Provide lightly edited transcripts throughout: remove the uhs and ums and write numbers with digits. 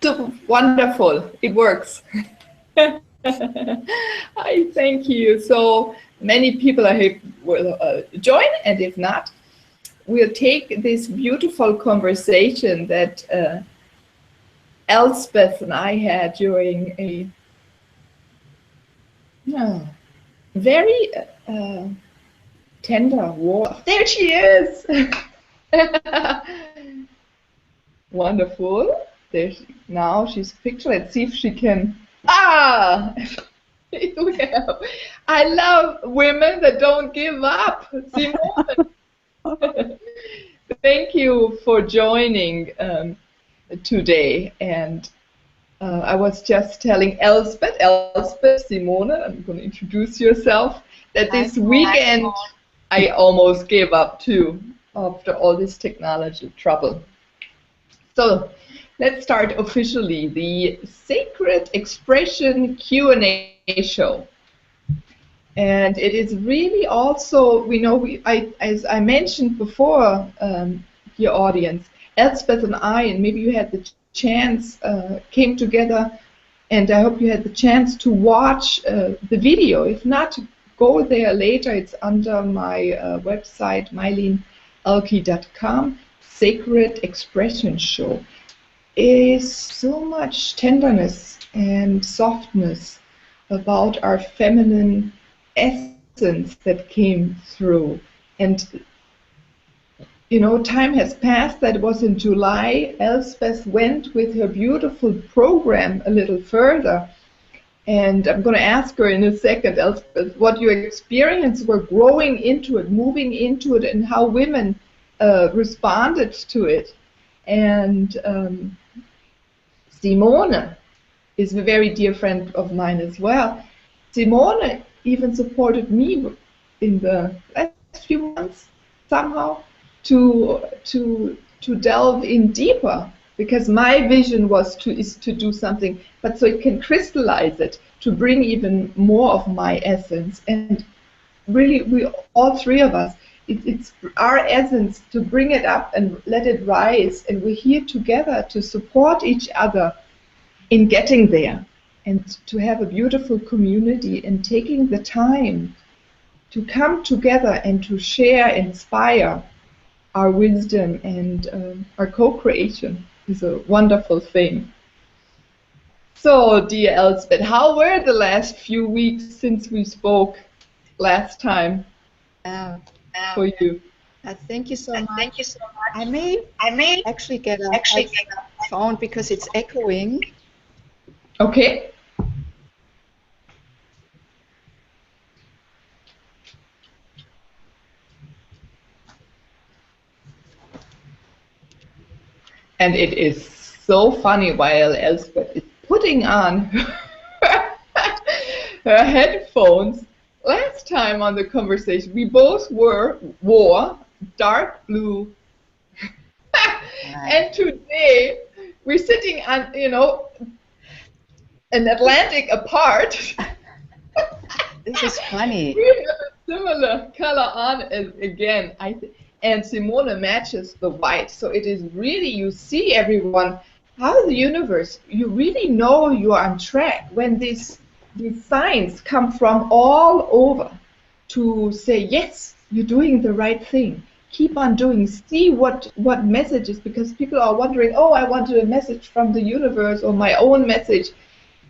So wonderful. It works. I thank you. So many people I hope will join, and if not, we'll take this beautiful conversation that Elsbeth and I had during a very tender walk. There she is. Wonderful. Now she's picture. Let's see if she can. Ah! I love women that don't give up. Simone. Thank you for joining today. And I was just telling Elsbeth, Simone, I'm going to introduce yourself, that this weekend I almost gave up too after all this technology trouble. So let's start officially the Sacred Expression Q&A show. And it is really also, we know, as I mentioned before, your audience, Elsbeth and I, and maybe you had the chance, came together, and I hope you had the chance to watch the video. If not, go there later. It's under my website, myleneelke.com. Sacred Expression Show. It is so much tenderness and softness about our feminine essence that came through. And you know, time has passed. That was in July. Elsbeth went with her beautiful program a little further. And I'm going to ask her in a second, Elsbeth, what your experience were growing into it, moving into it, and how women responded to it. And Simone is a very dear friend of mine as well. Simone even supported me in the last few months somehow to delve in deeper, because my vision was to do something, but so it can crystallize it, to bring even more of my essence. And really, we all three of us, it's our essence to bring it up and let it rise, and we're here together to support each other in getting there, and to have a beautiful community, and taking the time to come together and to share, inspire our wisdom, and our co-creation is a wonderful thing. So, dear Elsbeth, how were the last few weeks since we spoke last time for you? Thank you so much. I may actually get a phone because it's echoing. Okay. And it is so funny while Elsbeth is putting on her headphones. Last time on the conversation, we both wore dark blue. And today, we're sitting on, you know, an Atlantic apart. This is funny. We have a similar color on again. And Simone matches the white, so it is really, you see everyone, how the universe, you really know you are on track when these signs come from all over to say, yes, you're doing the right thing. Keep on doing, see what messages, because people are wondering, oh, I wanted a message from the universe or my own message.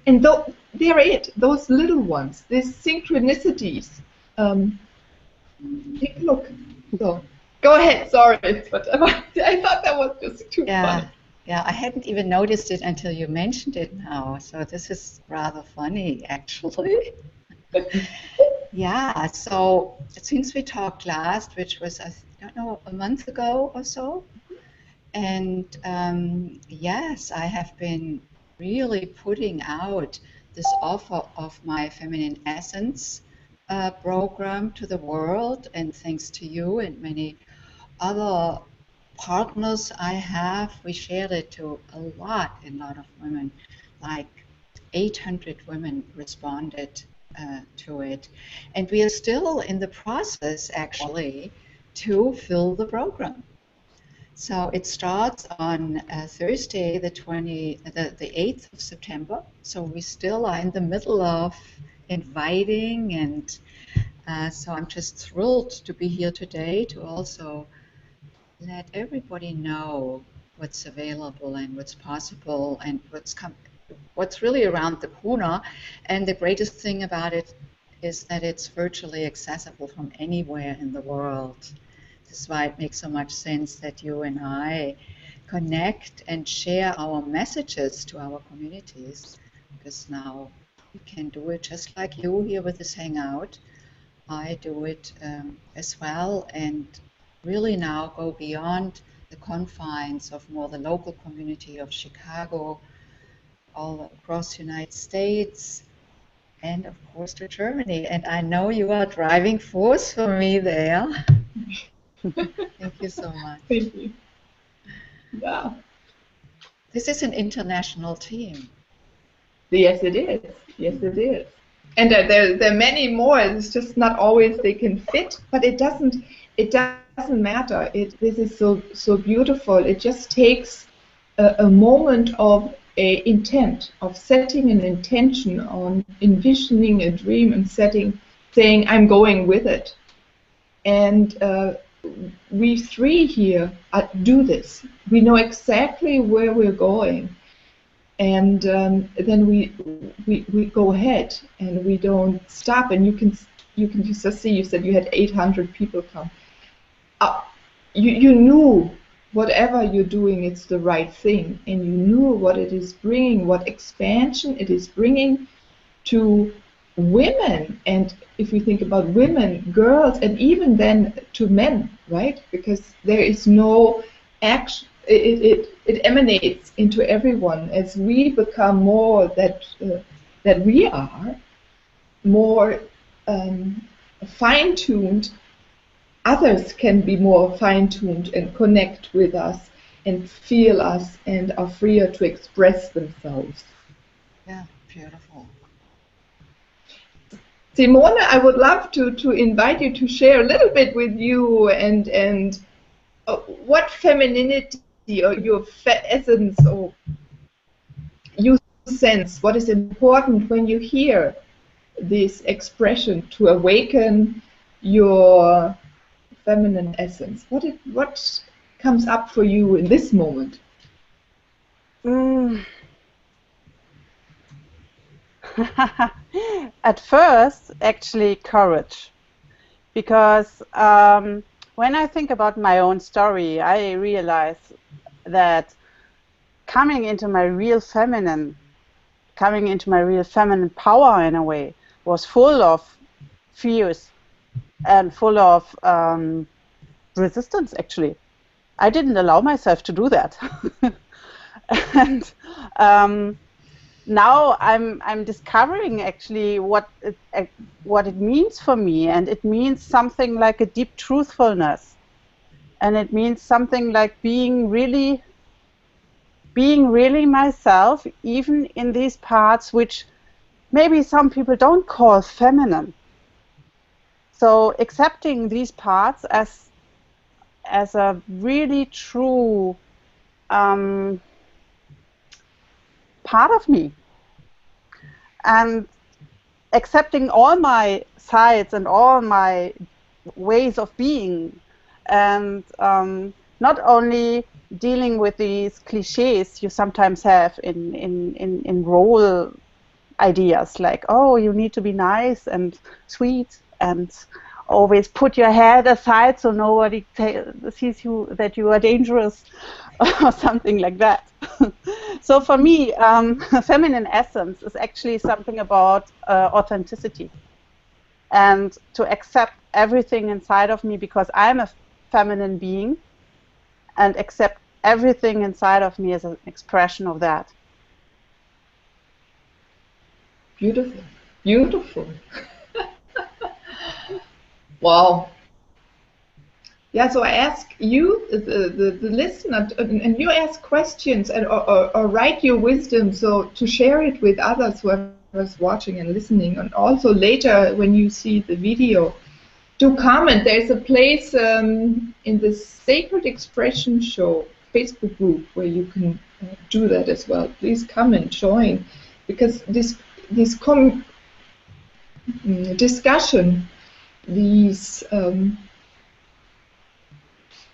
And they're it, those little ones, these synchronicities. Take a look. So. Go ahead, sorry, but I thought that was just too funny. Yeah, I hadn't even noticed it until you mentioned it now, so this is rather funny, actually. Yeah, so since we talked last, which was, I don't know, a month ago or so, and yes, I have been really putting out this offer of my Feminine Essence program to the world, and thanks to you and many other partners I have, we shared it to a lot of women, like 800 women responded to it. And we are still in the process, actually, to fill the program. So it starts on Thursday, the 8th of September. So we still are in the middle of inviting, and so I'm just thrilled to be here today to also let everybody know what's available and what's possible and what's really around the corner. And the greatest thing about it is that it's virtually accessible from anywhere in the world. This is why it makes so much sense that you and I connect and share our messages to our communities, because now we can do it just like you here with this Hangout. I do it as well, and really now go beyond the confines of more the local community of Chicago, all across the United States, and of course to Germany. And I know you are driving force for me there. Thank you so much. Thank you. Yeah. This is an international team. Yes, it is. Yes, it is. And there are many more. It's just not always they can fit, but it doesn't matter. This is so beautiful. It just takes a moment of a intent, of setting an intention, on envisioning a dream and saying I'm going with it. And we three here do this. We know exactly where we're going. And then we go ahead and we don't stop. And you can just see. You said you had 800 people come. You knew whatever you're doing, it's the right thing, and you knew what it is bringing, what expansion it is bringing to women. And if we think about women, girls, and even then to men, right? Because there is no action. It emanates into everyone as we become more that we are more fine-tuned. Others can be more fine-tuned and connect with us and feel us and are freer to express themselves. Yeah, beautiful. Simone, I would love to invite you to share a little bit with you and what femininity or your essence or you sense, what is important when you hear this expression to awaken your feminine essence. What comes up for you in this moment? At first, actually, courage. Because when I think about my own story, I realize that coming into my real feminine power in a way was full of fears and full of resistance, actually. I didn't allow myself to do that. And now I'm discovering actually what it means for me, and it means something like a deep truthfulness, and it means something like being really myself, even in these parts which maybe some people don't call feminine. So accepting these parts as a really true part of me, and accepting all my sides and all my ways of being, and not only dealing with these cliches you sometimes have in role ideas, like, oh, you need to be nice and sweet and always put your head aside so nobody sees you that you are dangerous, or something like that. So for me, feminine essence is actually something about authenticity, and to accept everything inside of me, because I'm a feminine being, and accept everything inside of me as an expression of that. Beautiful, beautiful. Wow. Yeah, so I ask you, the listener, and you ask questions or write your wisdom, so to share it with others, whoever's watching and listening, and also later when you see the video, do comment. There's a place in the Sacred Expression Show Facebook group where you can do that as well. Please come and join, because this discussion, these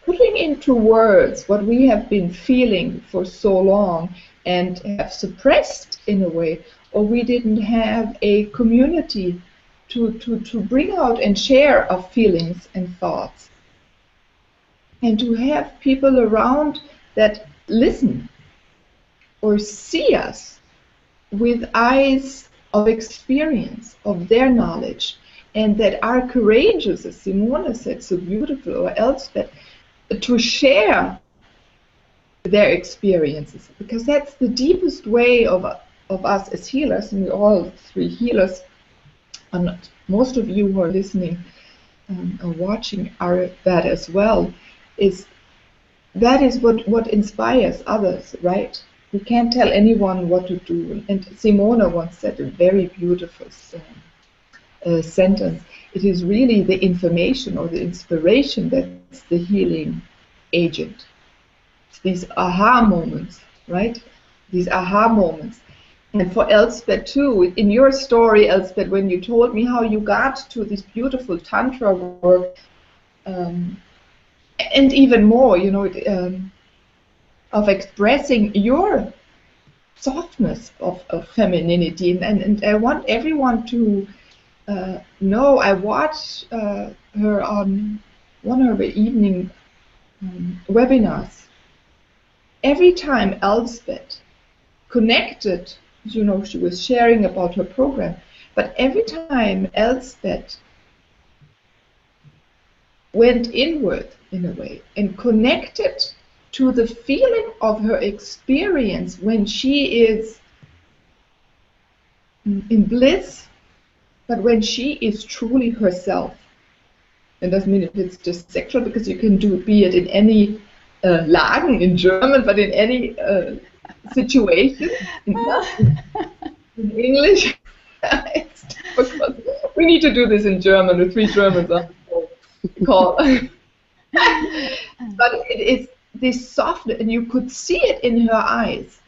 putting into words what we have been feeling for so long and have suppressed in a way, or we didn't have a community to bring out and share our feelings and thoughts, and to have people around that listen or see us with eyes of experience, of their knowledge, and that are courageous, as Simona said so beautiful, or Elsbeth, to share their experiences, because that's the deepest way of us as healers, and we're all three healers, and most of you who are listening or watching are that as well, is that is what inspires others, right? We can't tell anyone what to do. And Simona once said a very beautiful sentence. It is really the information or the inspiration that's the healing agent. It's these aha moments, right? These aha moments. And for Elsbeth too, in your story, Elsbeth, when you told me how you got to this beautiful Tantra work, and even more, you know, of expressing your softness of femininity. And I want everyone to know, I watched her on one of her evening webinars. Every time Elsbeth connected, you know, she was sharing about her program, but every time Elsbeth went inward in a way and connected to the feeling of her experience when she is in bliss, but when she is truly herself. It doesn't mean if it's just sexual, because you can be it in any Lagen in German, but in any situation. In English, it's difficult. We need to do this in German with 3 Germans on the call. But it is this softness, and you could see it in her eyes.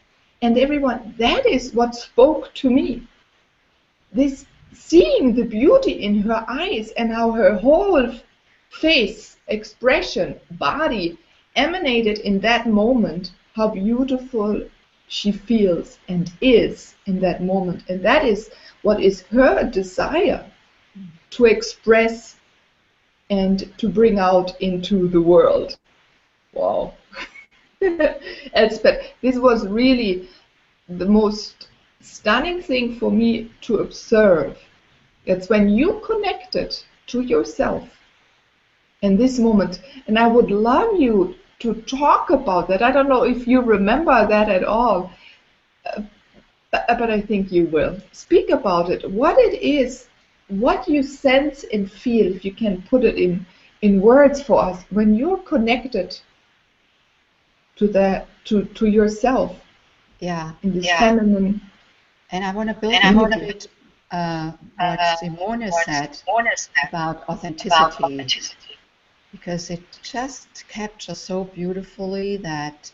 And everyone, that is what spoke to me. This seeing the beauty in her eyes and how her whole face, expression, body emanated in that moment, how beautiful she feels and is in that moment. And that is what is her desire to express and to bring out into the world. Wow. Elsbeth, this was really the most stunning thing for me to observe. It's when you connected to yourself in this moment. And I would love you to talk about that. I don't know if you remember that at all, but I think you will. Speak about it, what it is, what you sense and feel, if you can put it in words for us, when you're connected to yourself. Yeah. In this feminine. And I want to build a little bit what Simone said about authenticity, because it just captures so beautifully that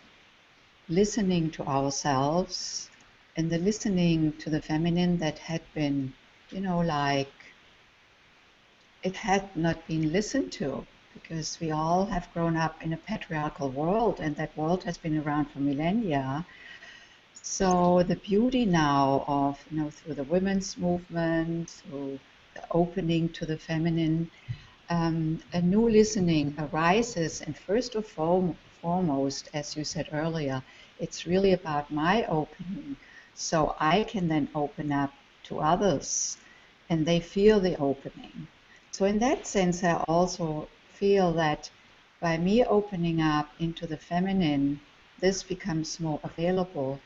listening to ourselves and the listening to the feminine that had been, you know, like it had not been listened to, because we all have grown up in a patriarchal world, and that world has been around for millennia. So the beauty now of, you know, through the women's movement, through the opening to the feminine, a new listening arises. And first of all, foremost, as you said earlier, it's really about my opening, so I can then open up to others and they feel the opening. So in that sense, I also feel that by me opening up into the feminine, this becomes more available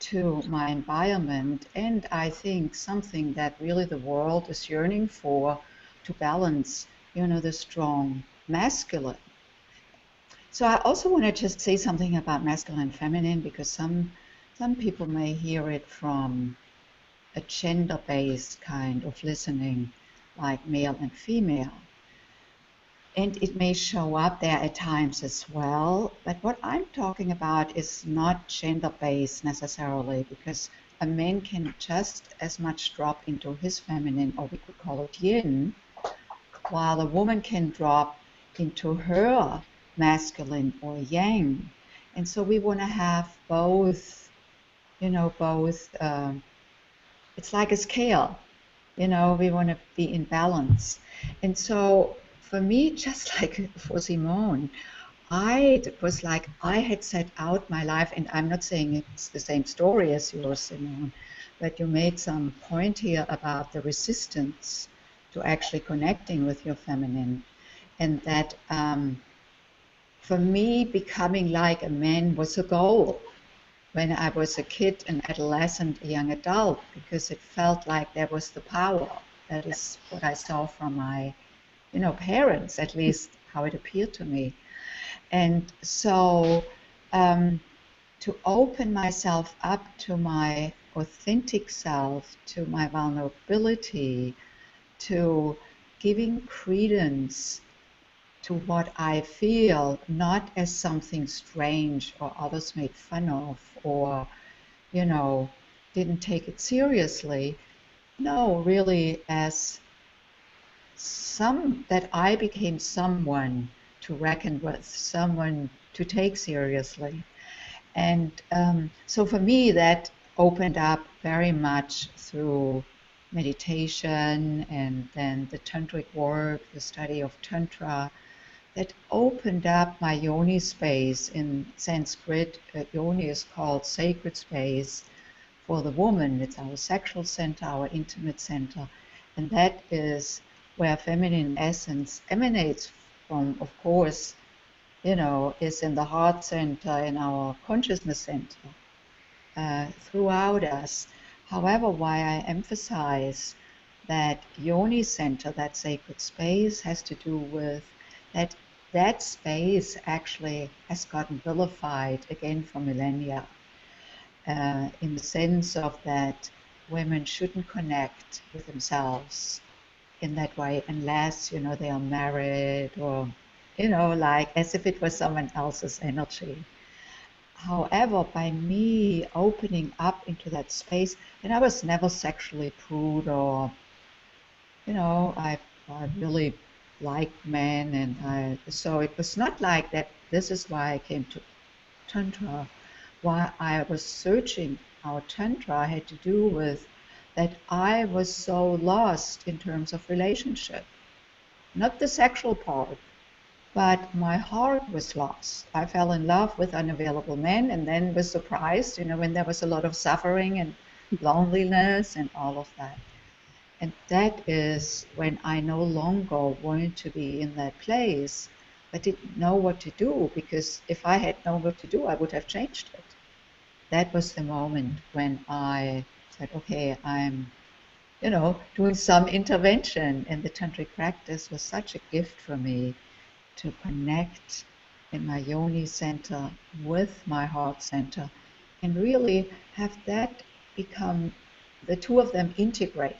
to my environment, and I think something that really the world is yearning for, to balance, you know, the strong masculine. So I also want to just say something about masculine and feminine, because some people may hear it from a gender-based kind of listening, like male and female. And it may show up there at times as well. But what I'm talking about is not gender-based necessarily, because a man can just as much drop into his feminine, or we could call it yin, while a woman can drop into her masculine or yang. And so we want to have both, both. It's like a scale, we want to be in balance. And so for me, just like for Simone, it was like I had set out my life, and I'm not saying it's the same story as yours, Simone, but you made some point here about the resistance to actually connecting with your feminine. And that for me, becoming like a man was a goal when I was a kid, an adolescent, a young adult, because it felt like there was the power. That is what I saw from my, parents, at least how it appeared to me. And so to open myself up to my authentic self, to my vulnerability, to giving credence to what I feel, not as something strange or others made fun of, or, didn't take it seriously. No, really, as that I became someone to reckon with, someone to take seriously. And so for me, that opened up very much through meditation and then the tantric work, the study of Tantra, that opened up my yoni space. In Sanskrit, yoni is called sacred space for the woman. It's our sexual center, our intimate center. And that is where feminine essence emanates from, of course, is in the heart center, in our consciousness center, throughout us. However, why I emphasize that yoni center, that sacred space, has to do with that space actually has gotten vilified again for millennia, in the sense of that women shouldn't connect with themselves in that way unless, they are married, or, like as if it was someone else's energy. However, by me opening up into that space, and I was never sexually prude, or, I really liked men, and so it was not like that. This is why I came to Tantra. Why I was searching out Tantra had to do with that I was so lost in terms of relationship. Not the sexual part, but my heart was lost. I fell in love with unavailable men, and then was surprised, when there was a lot of suffering and loneliness and all of that. And that is when I no longer wanted to be in that place, but didn't know what to do, because if I had known what to do, I would have changed it. That was the moment when I said, okay, I'm, doing some intervention. And the tantric practice was such a gift for me to connect in my yoni center with my heart center, and really have that become the two of them integrated,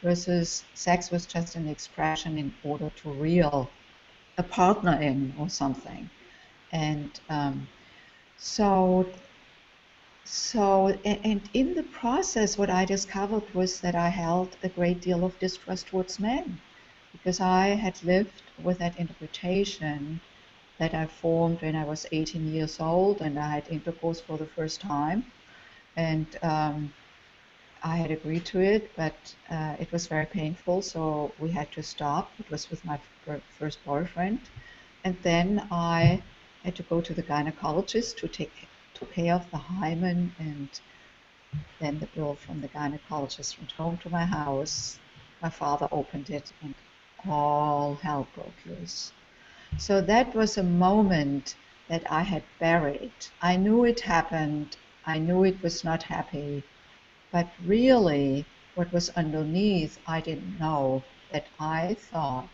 versus sex was just an expression in order to reel a partner in or something. And so and in the process, what I discovered was that I held a great deal of distrust towards men, because I had lived with that interpretation that I formed when I was 18 years old, and I had intercourse for the first time. And I had agreed to it, but it was very painful, so we had to stop. It was with my first boyfriend. And then I had to go to the gynecologist to take care of the hymen, and then the bill from the gynecologist went home to my house. My father opened it, and all hell broke loose. So that was a moment that I had buried. I knew it happened. I knew it was not happy. But really, what was underneath, I didn't know, that I thought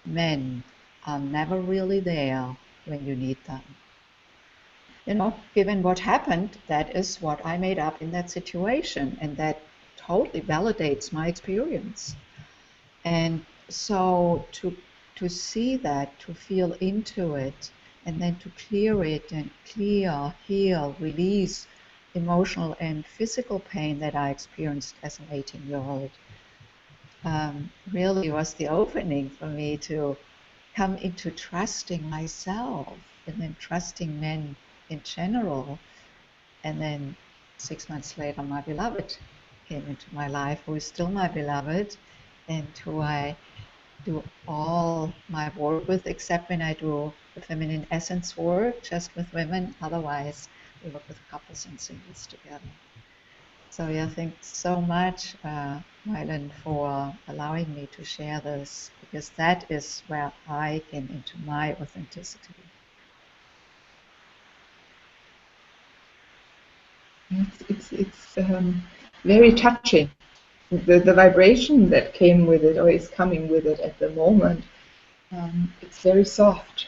men are never really there when you need them. Given what happened, that is what I made up in that situation, and that totally validates my experience. And so to to see that, to feel into it, and then to clear it and clear, heal, release emotional and physical pain that I experienced as an 18-year-old, really was the opening for me to come into trusting myself and then trusting men in general. And then 6 months later, my beloved came into my life, who is still my beloved, and who I do all my work with, except when I do the feminine essence work, just with women. Otherwise, we work with couples and singles together. So yeah, thanks so much, Mylan, for allowing me to share this, because that is where I came into my authenticity. It's very touching. The vibration that came with it or is coming with it at the moment, it's very soft.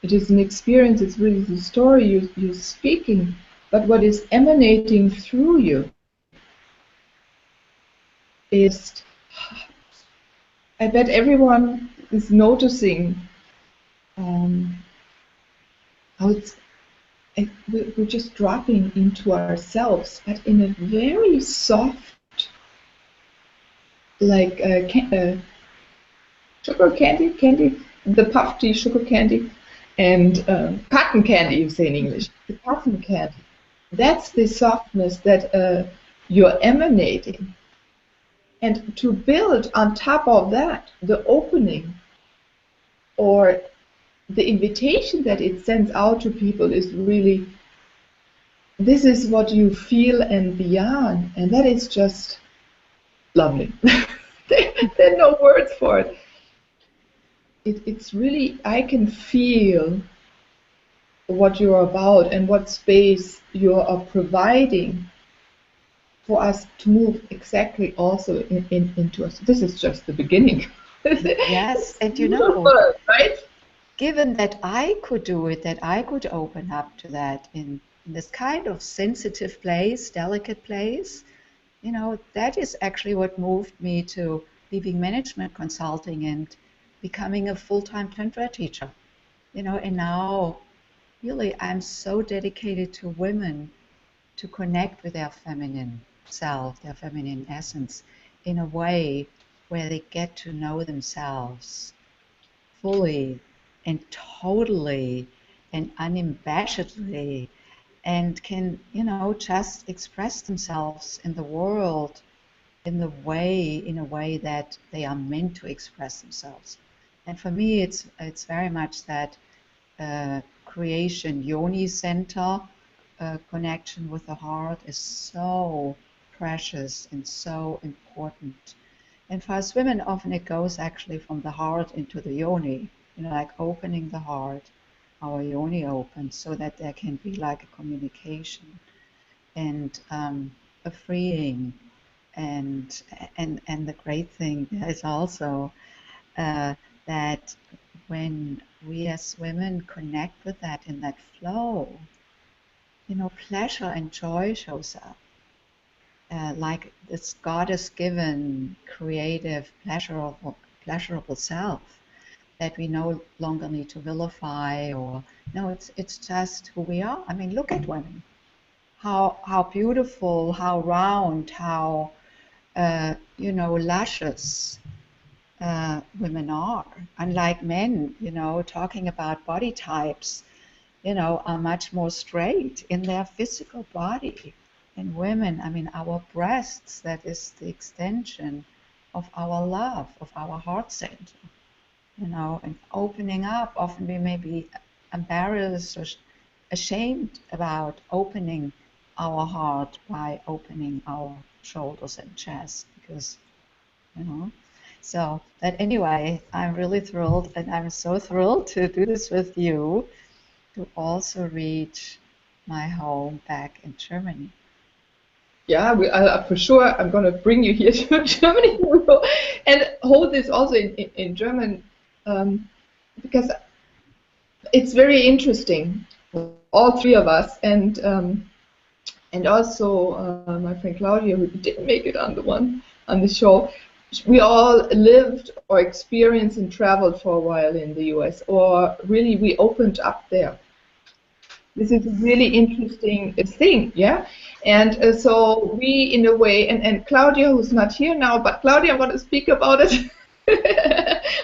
It is an experience, it's really the story you're speaking, but what is emanating through you is, I bet everyone is noticing how we're just dropping into ourselves, but in a very soft, like sugar candy, the puffy sugar candy, and cotton candy, you say in English, the cotton candy. That's the softness that you're emanating. And to build on top of that, the opening or the invitation that it sends out to people is really, this is what you feel and beyond. And that is just lovely. There are no words for it. It's really, I can feel what you're about and what space you are providing for us to move exactly also into us. This is just the beginning. Yes, and you know, right? Given that I could do it, that I could open up to that in this kind of sensitive place, delicate place, you know, that is actually what moved me to leaving management consulting and becoming a full-time Tantra teacher. You know, and now really I'm so dedicated to women to connect with their feminine self, their feminine essence, in a way where they get to know themselves fully and totally and unabashedly, and can, you know, just express themselves in the world in a way that they are meant to express themselves. And for me, it's very much that creation yoni center connection with the heart is so precious and so important. And for us women, often it goes actually from the heart into the yoni, you know, like opening the heart, our yoni open, so that there can be like a communication and a freeing. And the great thing is also that when we as women connect with that in that flow, you know, pleasure and joy shows up. Like this goddess-given, creative, pleasurable self that we no longer need to vilify, or no, it's just who we are. I mean, look at women, how beautiful, how round, how you know, luscious women are. Unlike men, you know, talking about body types, you know, are much more straight in their physical body. And women, I mean, our breasts, that is the extension of our love, of our heart center, you know, and opening up. Often we may be embarrassed or ashamed about opening our heart by opening our shoulders and chest, because, you know. So, but anyway, I'm really thrilled, and I'm so thrilled to do this with you, to also reach my home back in Germany. Yeah, for sure. I'm going to bring you here to Germany and hold this also in German, because it's very interesting. All three of us, and also my friend Claudia, who didn't make it on the show. we all lived or experienced and traveled for a while in the US, or really we opened up there. This is a really interesting thing, yeah? And so we, in a way, and Claudia, who's not here now, but Claudia, I want to speak about it,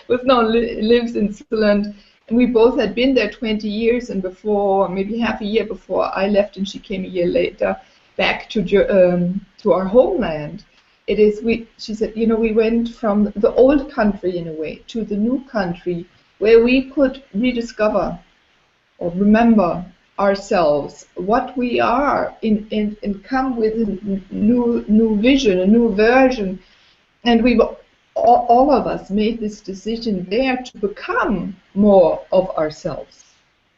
who now lives in Switzerland. And we both had been there 20 years, and before, maybe half a year before I left, and she came a year later back to our homeland. It is, she said, you know, we went from the old country, in a way, to the new country, where we could rediscover or remember ourselves, what we are, and come with a new vision, a new version. And we all of us made this decision there to become more of ourselves,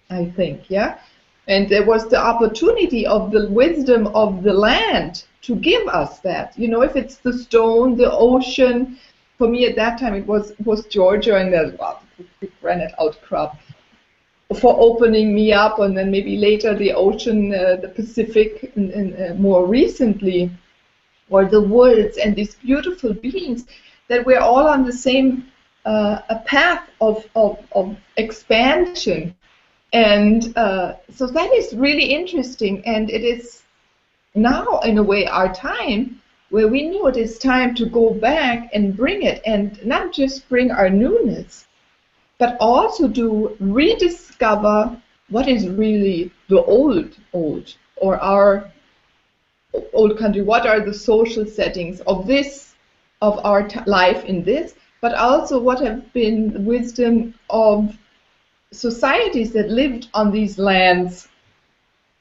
I think, yeah? And there was the opportunity of the wisdom of the land to give us that. You know, if it's the stone, the ocean, for me at that time it was Georgia, and there's the granite outcrop, for opening me up, and then maybe later the ocean, the Pacific, and more recently, or the woods, and these beautiful beings, that we're all on the same a path of expansion. And so that is really interesting, and it is now, in a way, our time where we knew it is time to go back and bring it, and not just bring our newness, but also to rediscover what is really the old, or our old country. What are the social settings of this, of our life in this, but also what have been the wisdom of societies that lived on these lands,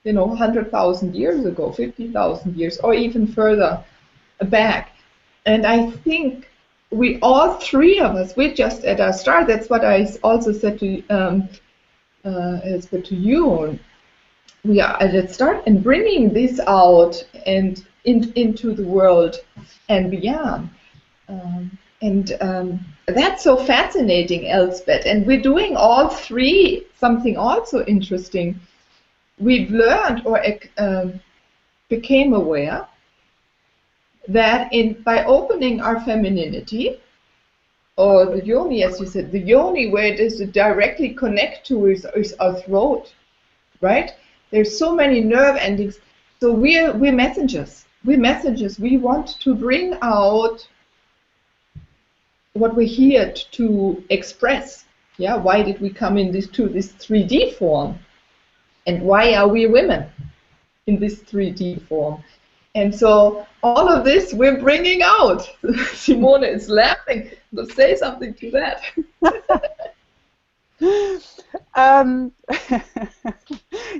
you know, 100,000 years ago, 50,000 years, or even further back. And I think we, all three of us, we're just at our start. That's what I also said to Elsbeth, to you. We are at its start, and bringing this out and into the world and beyond. That's so fascinating, Elsbeth. And we're doing all three something also interesting. We've learned, or became aware, that by opening our femininity, or the yoni, as you said, the yoni, where it is to directly connect to is our throat, right? There's so many nerve endings. So we're messengers. We're messengers. We want to bring out what we're here to express. Yeah, why did we come in this 3D form? And why are we women in this 3D form? And so all of this we're bringing out. Simone is laughing. So say something to that.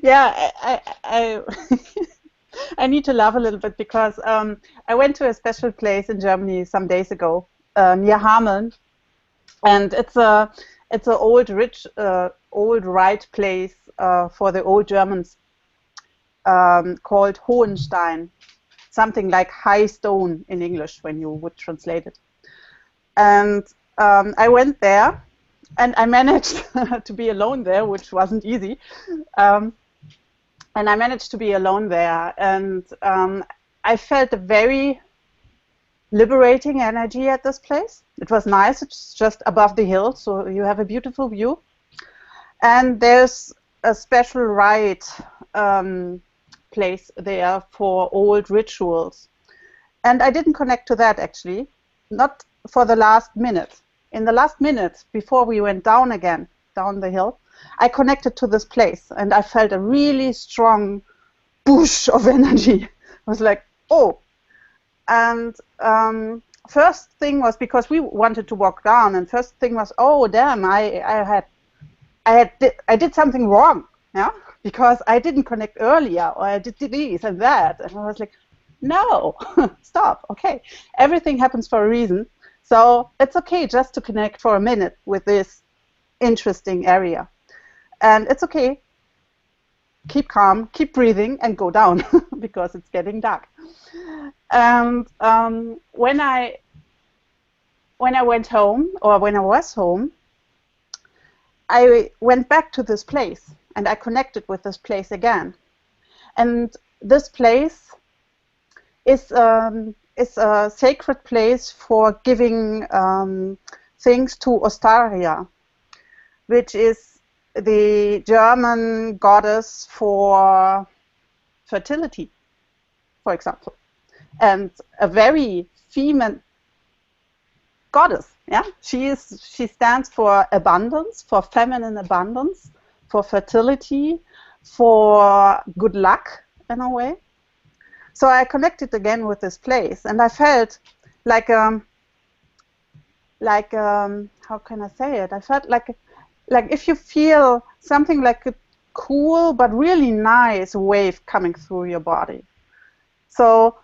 Yeah, I need to laugh a little bit, because I went to a special place in Germany some days ago, near Hameln, and it's an old, rich, old right place for the old Germans, called Hohenstein, something like high stone in English when you would translate it. And I went there, and I managed to be alone there, which wasn't easy. And I managed to be alone there, and I felt a very liberating energy at this place. It was nice. It's just above the hill, so you have a beautiful view. And there's a special rite place there for old rituals. And I didn't connect to that, actually, not for the last minute. In the last minute, before we went down again, down the hill, I connected to this place, and I felt a really strong push of energy. I was like, oh. And first thing was, because we wanted to walk down, and first thing was, oh damn, I did something wrong, yeah, because I didn't connect earlier, or I did this and that, and I was like, no, stop, okay, everything happens for a reason, so it's okay just to connect for a minute with this interesting area, and it's okay. Keep calm, keep breathing, and go down because it's getting dark. And when I went home, or when I was home, I went back to this place, and I connected with this place again. And this place is is a sacred place for giving things to Ostaria, which is the German goddess for fertility, for example, and a very female goddess. Yeah, she stands for abundance, for feminine abundance, for fertility, for good luck in a way. So I connected again with this place, and I felt like how can I say it? I felt like if you feel something like a cool but really nice wave coming through your body. So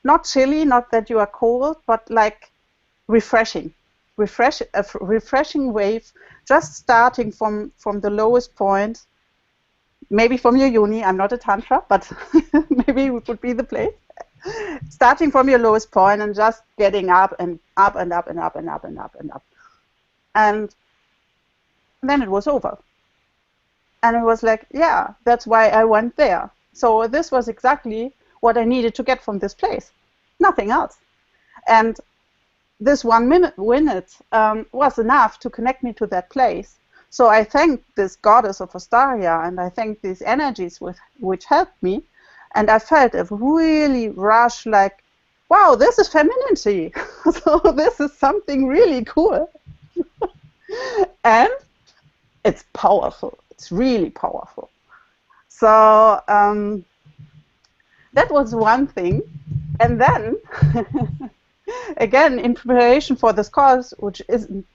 not chilly, not that you are cold, but like refreshing. A refreshing wave, just starting from the lowest point, maybe from your yoni. I'm not a tantra, but maybe it would be the place. Starting from your lowest point and just getting up and up and up and up and up and up and up. And then it was over. And it was like, yeah, that's why I went there. So this was exactly what I needed to get from this place. Nothing else. And this 1 minute was enough to connect me to that place. So I thank this goddess of Ostaria, and I thank these energies which helped me. And I felt a really rush, like, wow, this is femininity. So this is something really cool. And it's powerful. It's really powerful. So that was one thing. And then again, in preparation for this course, which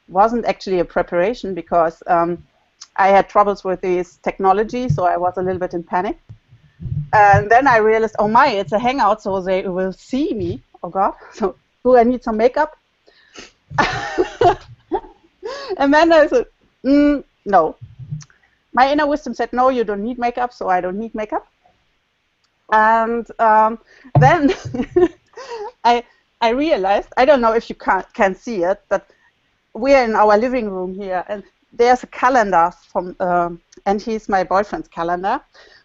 wasn't actually a preparation because I had troubles with this technology, so I was a little bit in panic. And then I realized, oh my, it's a hangout, so they will see me. Oh God, so do I need some makeup? And then I said, no. My inner wisdom said, no, you don't need makeup, so I don't need makeup. And then I realized, I don't know if you can see it, but we're in our living room here, and there's a calendar from, and he's my boyfriend's calendar,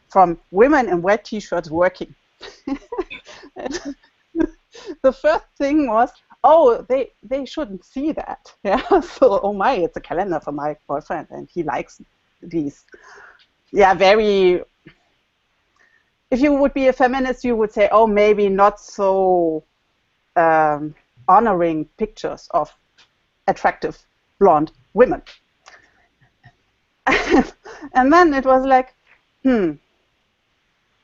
from women in wet t-shirts working. The first thing was, oh, they shouldn't see that. Yeah. So, oh my, it's a calendar for my boyfriend, and he likes these, yeah, very. If you would be a feminist, you would say, oh, maybe not so honoring pictures of attractive blonde women. And then it was like,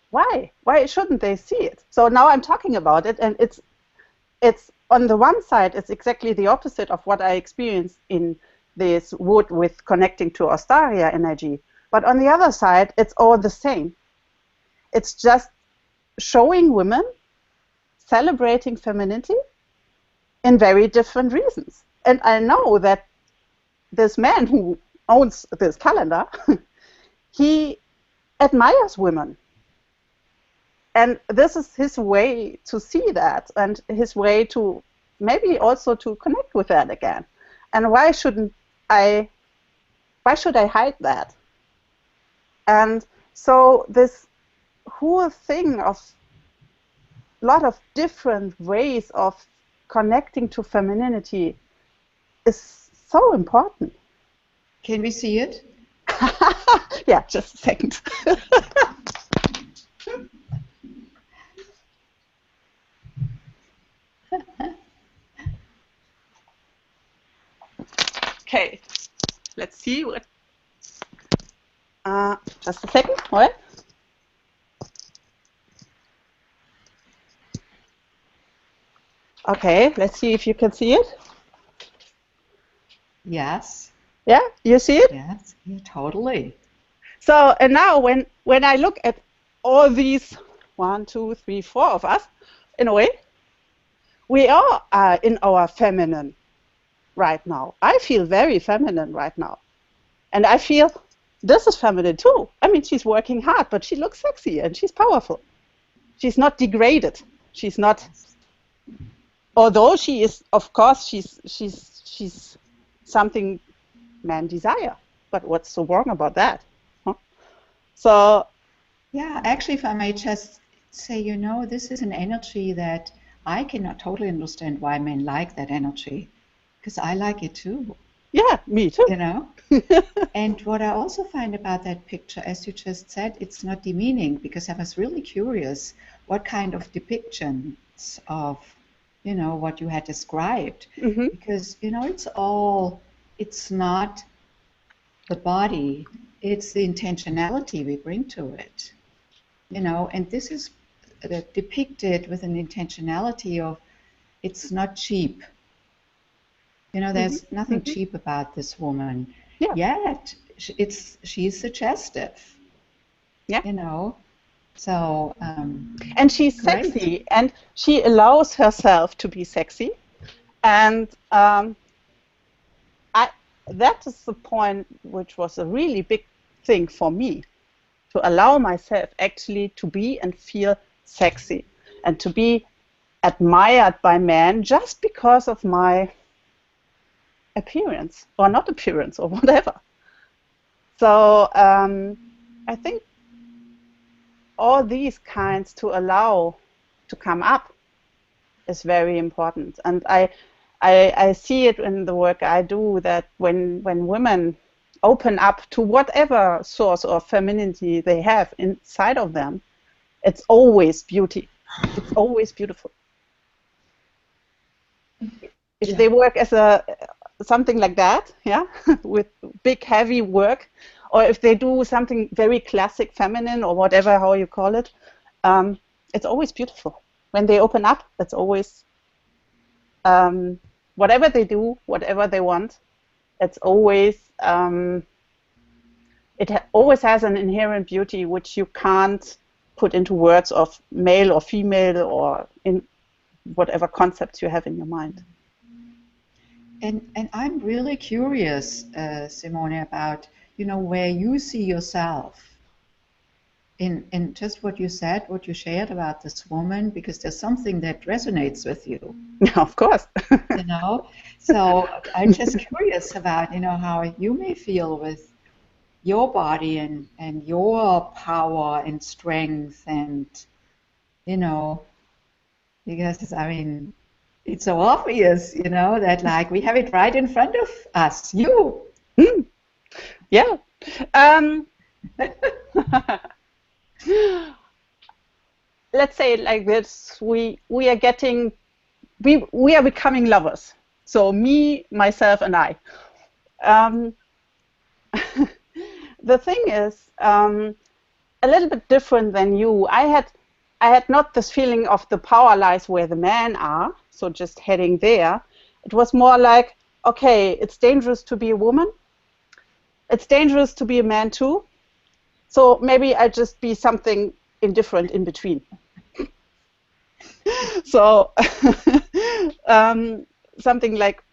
why? Why shouldn't they see it? So now I'm talking about it, and it's on the one side, it's exactly the opposite of what I experienced in this wood with connecting to Ostaria energy. But on the other side, it's all the same. It's just showing women, celebrating femininity in very different reasons. And I know that this man who owns this calendar, he admires women. And this is his way to see that, and his way to maybe also to connect with that again. And why should I hide that? And so this whole thing of a lot of different ways of connecting to femininity is so important. Can we see it? Yeah, just a second. Okay, let's see what. Just a second, what? Okay, let's see if you can see it. Yes. Yeah, you see it? Yes, yeah, totally. So, and now when I look at all these 1, 2, 3, 4 of us, in a way, we are in our feminine right now. I feel very feminine right now. And I feel this is feminine too. I mean, she's working hard, but she looks sexy and she's powerful. She's not degraded. She's not, although she is, of course, she's something men desire. But what's so wrong about that? Huh? So, yeah, actually, if I may just say, this is an energy that I cannot totally understand why men like that energy, because I like it too. Yeah, me too. You know? And what I also find about that picture, as you just said, it's not demeaning, because I was really curious what kind of depictions of, what you had described. Mm-hmm. Because, it's not the body, it's the intentionality we bring to it. And this is depicted with an intentionality of, it's not cheap. There's nothing Mm-hmm. cheap about this woman. Yeah. Yet she's suggestive. Yeah. So And she's great. sexy, and she allows herself to be sexy, and that is the point which was a really big thing for me, to allow myself actually to be and feel sexy and to be admired by men just because of my appearance or not appearance or whatever. So I think all these kinds to allow to come up is very important. And I see it in the work I do, that when women open up to whatever source of femininity they have inside of them, it's always beauty. It's always beautiful. If they work as something like that, yeah, with big heavy work, or if they do something very classic feminine or whatever, how you call it, it's always beautiful. When they open up, it's always whatever they do, whatever they want, it's always always has an inherent beauty which you can't put into words of male or female or in whatever concepts you have in your mind. And I'm really curious, Simone, about where you see yourself in just what you said, what you shared about this woman, because there's something that resonates with you. Of course. So I'm just curious about how you may feel with your body and your power and strength, and because I mean, it's so obvious, that like we have it right in front of us, you. Yeah. Let's say it like this: we are becoming lovers. So me, myself, and I. The thing is, a little bit different than you. I had not this feeling of the power lies where the men are, so just heading there. It was more like, okay, it's dangerous to be a woman. It's dangerous to be a man too. So maybe I just be something indifferent in between. So something like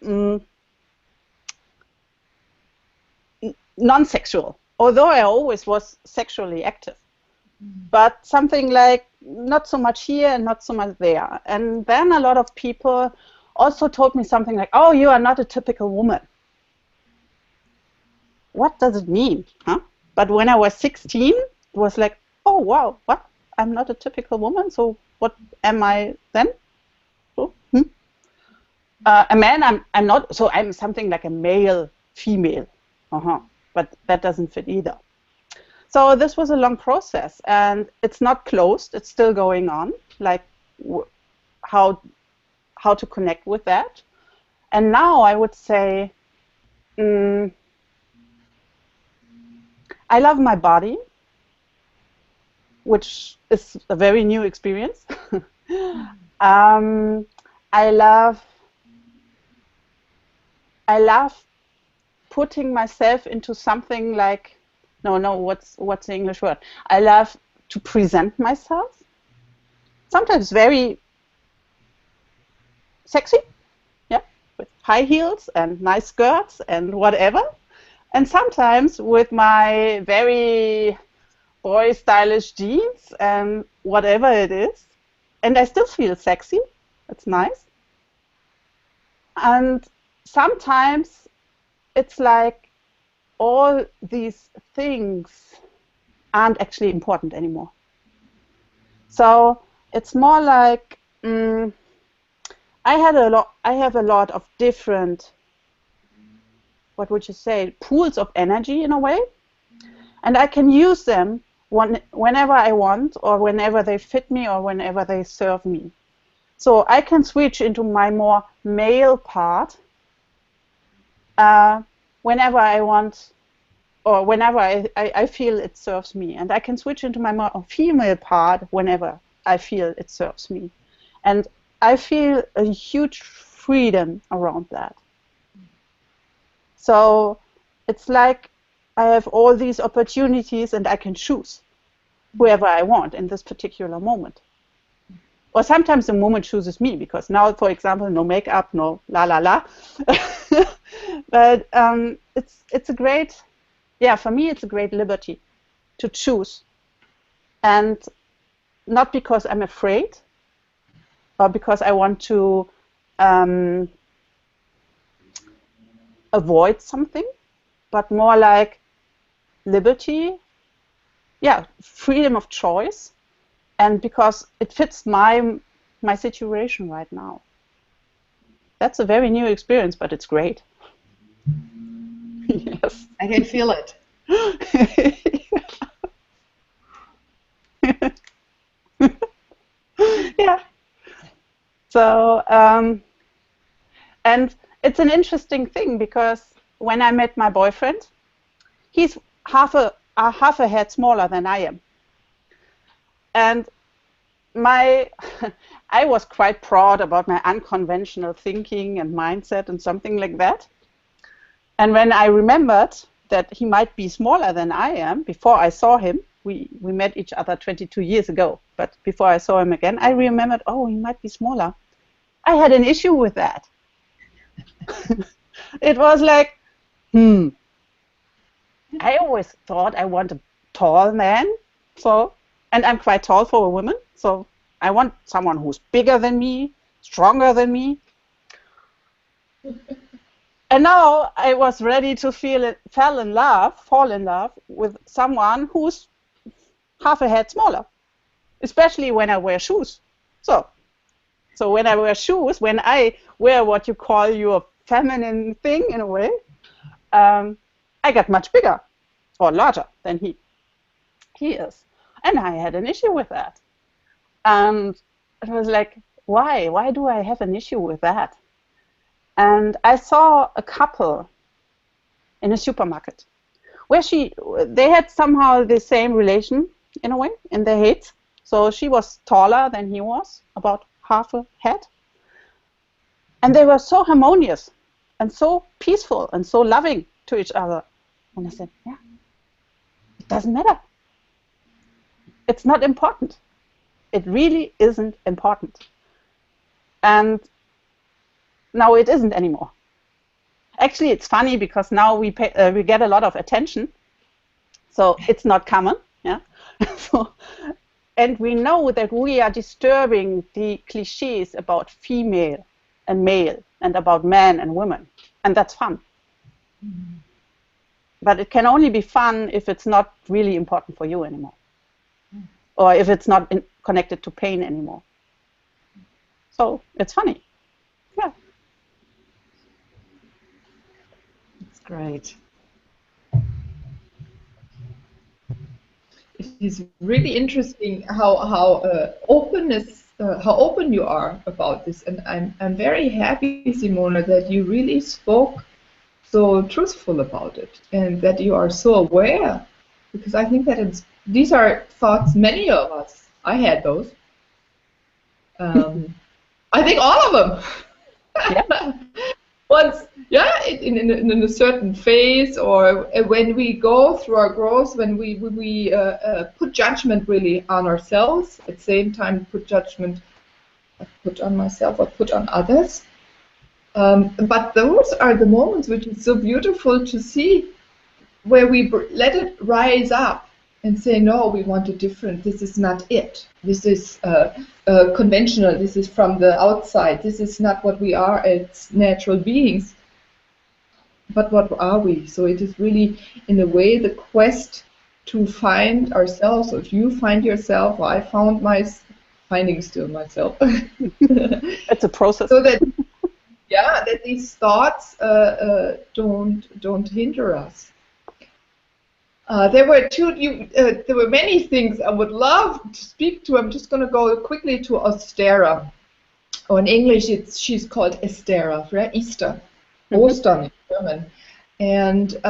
non-sexual, although I always was sexually active. But something like not so much here and not so much there. And then a lot of people also told me something like, oh, you are not a typical woman. What does it mean? Huh? But when I was 16, it was like, oh, wow, what? I'm not a typical woman, so what am I then? So, a man, I'm not, so I'm something like a male, female. But that doesn't fit either. So this was a long process, and it's not closed. It's still going on, like how to connect with that. And now I would say I love my body, which is a very new experience. I love putting myself into something like, what's the English word? I love to present myself. Sometimes very sexy, yeah, with high heels and nice skirts and whatever. And sometimes with my very boy stylish jeans and whatever it is. And I still feel sexy. It's nice. And sometimes it's like all these things aren't actually important anymore. So it's more like I have a lot of different, what would you say, pools of energy in a way, and I can use them whenever I want, or whenever they fit me, or whenever they serve me. So I can switch into my more male part whenever I want, or whenever I feel it serves me, and I can switch into my more female part whenever I feel it serves me. And I feel a huge freedom around that. So it's like I have all these opportunities and I can choose whoever I want in this particular moment. Or sometimes the moment chooses me, because now, for example, no makeup, no la la la. But it's a great, yeah, for me it's a great liberty to choose. And not because I'm afraid, or because I want to avoid something, but more like liberty, yeah, freedom of choice, and because it fits my situation right now. That's a very new experience, but it's great. Yes. I can feel it. Yeah. So, and it's an interesting thing, because when I met my boyfriend, he's half a head smaller than I am. And I was quite proud about my unconventional thinking and mindset and something like that. And when I remembered that he might be smaller than I am, before I saw him, we met each other 22 years ago, but before I saw him again, I remembered, oh, he might be smaller. I had an issue with that. It was like, I always thought I want a tall man, and I'm quite tall for a woman, so I want someone who's bigger than me, stronger than me. And now I was ready to fall in love with someone who's half a head smaller, especially when I wear shoes. So when I wear shoes, when I wear what you call your feminine thing in a way, I get much bigger or larger than he is. And I had an issue with that. And it was like, why? Why do I have an issue with that? And I saw a couple in a supermarket where they had somehow the same relation in a way in their heads. So she was taller than he was, about half a head. And they were so harmonious and so peaceful and so loving to each other. And I said, yeah, it doesn't matter. It's not important. It really isn't important. And now it isn't anymore. Actually, it's funny because now we get a lot of attention, so it's not common, yeah. And we know that we are disturbing the cliches about female and male, and about men and women, and that's fun. Mm-hmm. But it can only be fun if it's not really important for you anymore, or if it's not connected to pain anymore. So it's funny, yeah. Great. It is really interesting how open you are about this, and I'm very happy, Simona, that you really spoke so truthful about it, and that you are so aware, because I think that these are thoughts many of us. I had those. I think all of them. Yeah. Once, yeah, in a certain phase, or when we go through our growth, when we put judgment really on ourselves, at the same time put on myself or put on others. But those are the moments which is so beautiful to see, where we let it rise up and say, no, we want it different. This is not it. This is conventional. This is from the outside. This is not what we are as natural beings. But what are we? So it is really, in a way, the quest to find ourselves. So if you find yourself, or I found finding still myself. It's a process. So that, yeah, that these thoughts don't hinder us. There were there were many things I would love to speak to. I'm just going to go quickly to Ostera. Or in English, she's called Estera, right? Easter, Ostern in German. And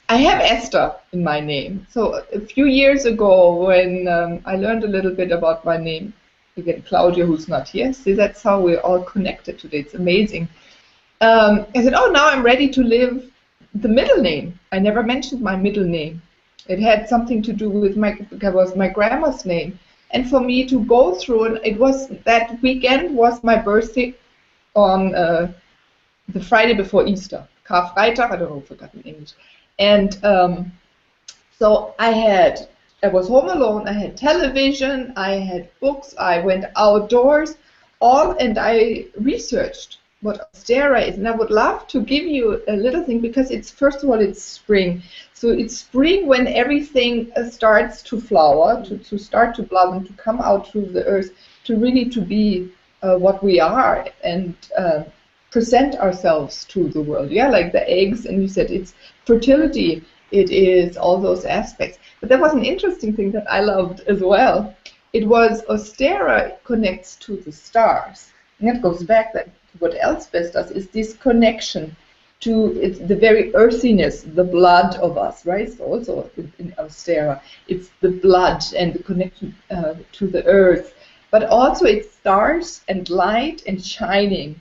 I have Esther in my name. So a few years ago, when I learned a little bit about my name, again, Claudia, who's not here, see, that's how we're all connected today. It's amazing. I said, oh, now I'm ready to live the middle name. I never mentioned my middle name. It had something to do with my grandma's name. And for me to go through, and it was that weekend was my birthday on the Friday before Easter, Karfreitag, I don't know if I got in English. And so I was home alone, I had television, I had books, I went outdoors, and I researched what Ostera is. And I would love to give you a little thing, because first of all, it's spring. So it's spring when everything starts to flower, to start to blossom, to come out through the earth, to really to be what we are, and present ourselves to the world. Yeah, like the eggs, and you said it's fertility, it is all those aspects. But there was an interesting thing that I loved as well. It was Ostera connects to the stars. And that goes back to what Elsbeth does, is this connection to the very earthiness, the blood of us, right? So also in Ostera, it's the blood and the connection to the earth. But also it's stars and light and shining.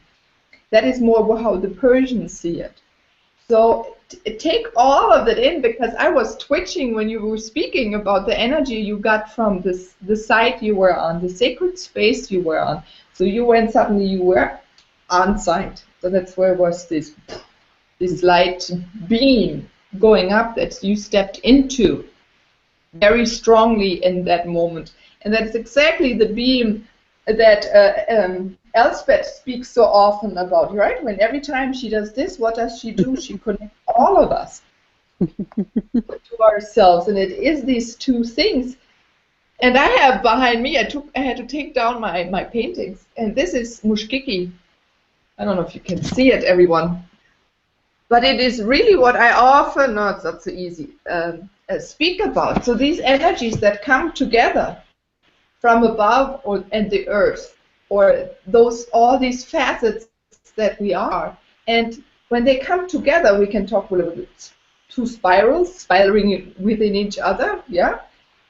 That is more how the Persians see it. So take all of that in, because I was twitching when you were speaking about the energy you got from the site you were on, the sacred space you were on. So you went, suddenly you were on site. So that's where was this light beam going up that you stepped into very strongly in that moment. And that's exactly the beam that Elsbeth speaks so often about, right? When every time she does this, what does she do? She connects all of us to ourselves, and it is these two things. And I have behind me, I had to take down my paintings, and this is Mushkiki. I don't know if you can see it, everyone, but it is really what I often, no, it's not so easy, speak about. So these energies that come together from above and the earth, or all these facets that we are. And when they come together, we can talk a little bit two spirals, spiraling within each other, yeah?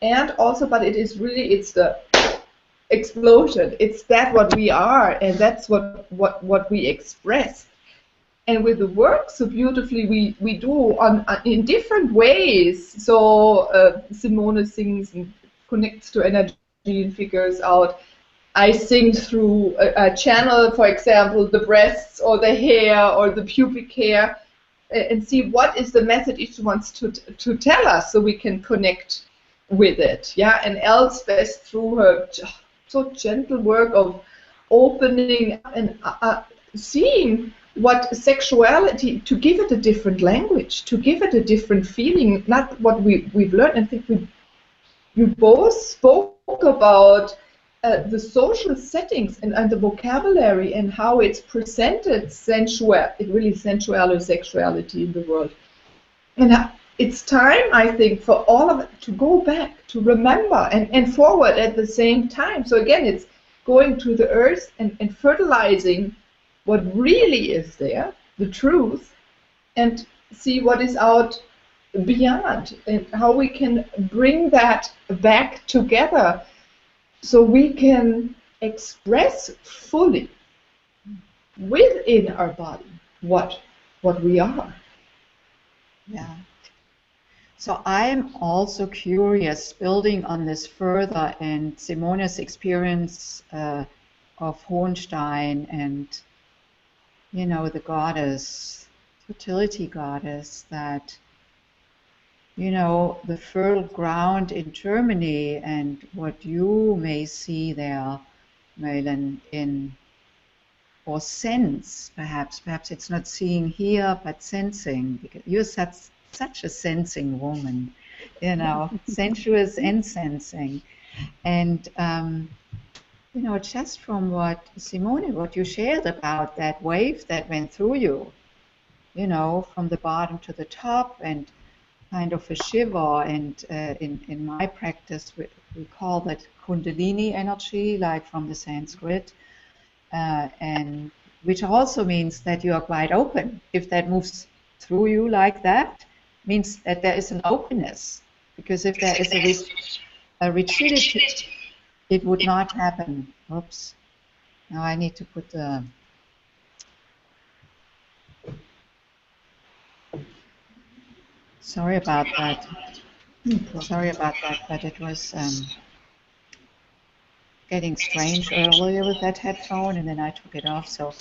And also, but it is really, it's the explosion. It's that what we are, and that's what we express. And with the work, so beautifully, we do in different ways. So Simone sings and connects to energy and figures out. I sing through a channel, for example, the breasts or the hair or the pubic hair, and see what is the message each wants to tell us, so we can connect with it. Yeah, and Elsbeth, through her so gentle work of opening up and seeing what sexuality, to give it a different language, to give it a different feeling, not what we've learned. I think you both spoke about the social settings and the vocabulary and how it's presented, really sensual or sexuality in the world. And it's time, I think, for all of it to go back, to remember and forward at the same time. So again, it's going to the earth and fertilizing what really is there, the truth, and see what is out beyond, and how we can bring that back together, so we can express fully within our body what we are. Yeah. So I'm also curious, building on this further, and Simone's experience of Hohenstein, and the goddess, fertility goddess, that the fertile ground in Germany, and what you may see there, Meulen, or sense, perhaps it's not seeing here, but sensing, because you're such a sensing woman, sensuous and sensing. And You know, just from what Simone, what you shared about that wave that went through you, you know, from the bottom to the top, and kind of a shiver. And in my practice, we call that Kundalini energy, like from the Sanskrit, and which also means that you are quite open. If that moves through you like that, means that there is an openness. Because if there is a rigidity, it would not happen. Oops. Now I need to put the. Sorry about that. Sorry about that, but it was getting strange earlier with that headphone, and then I took it off. So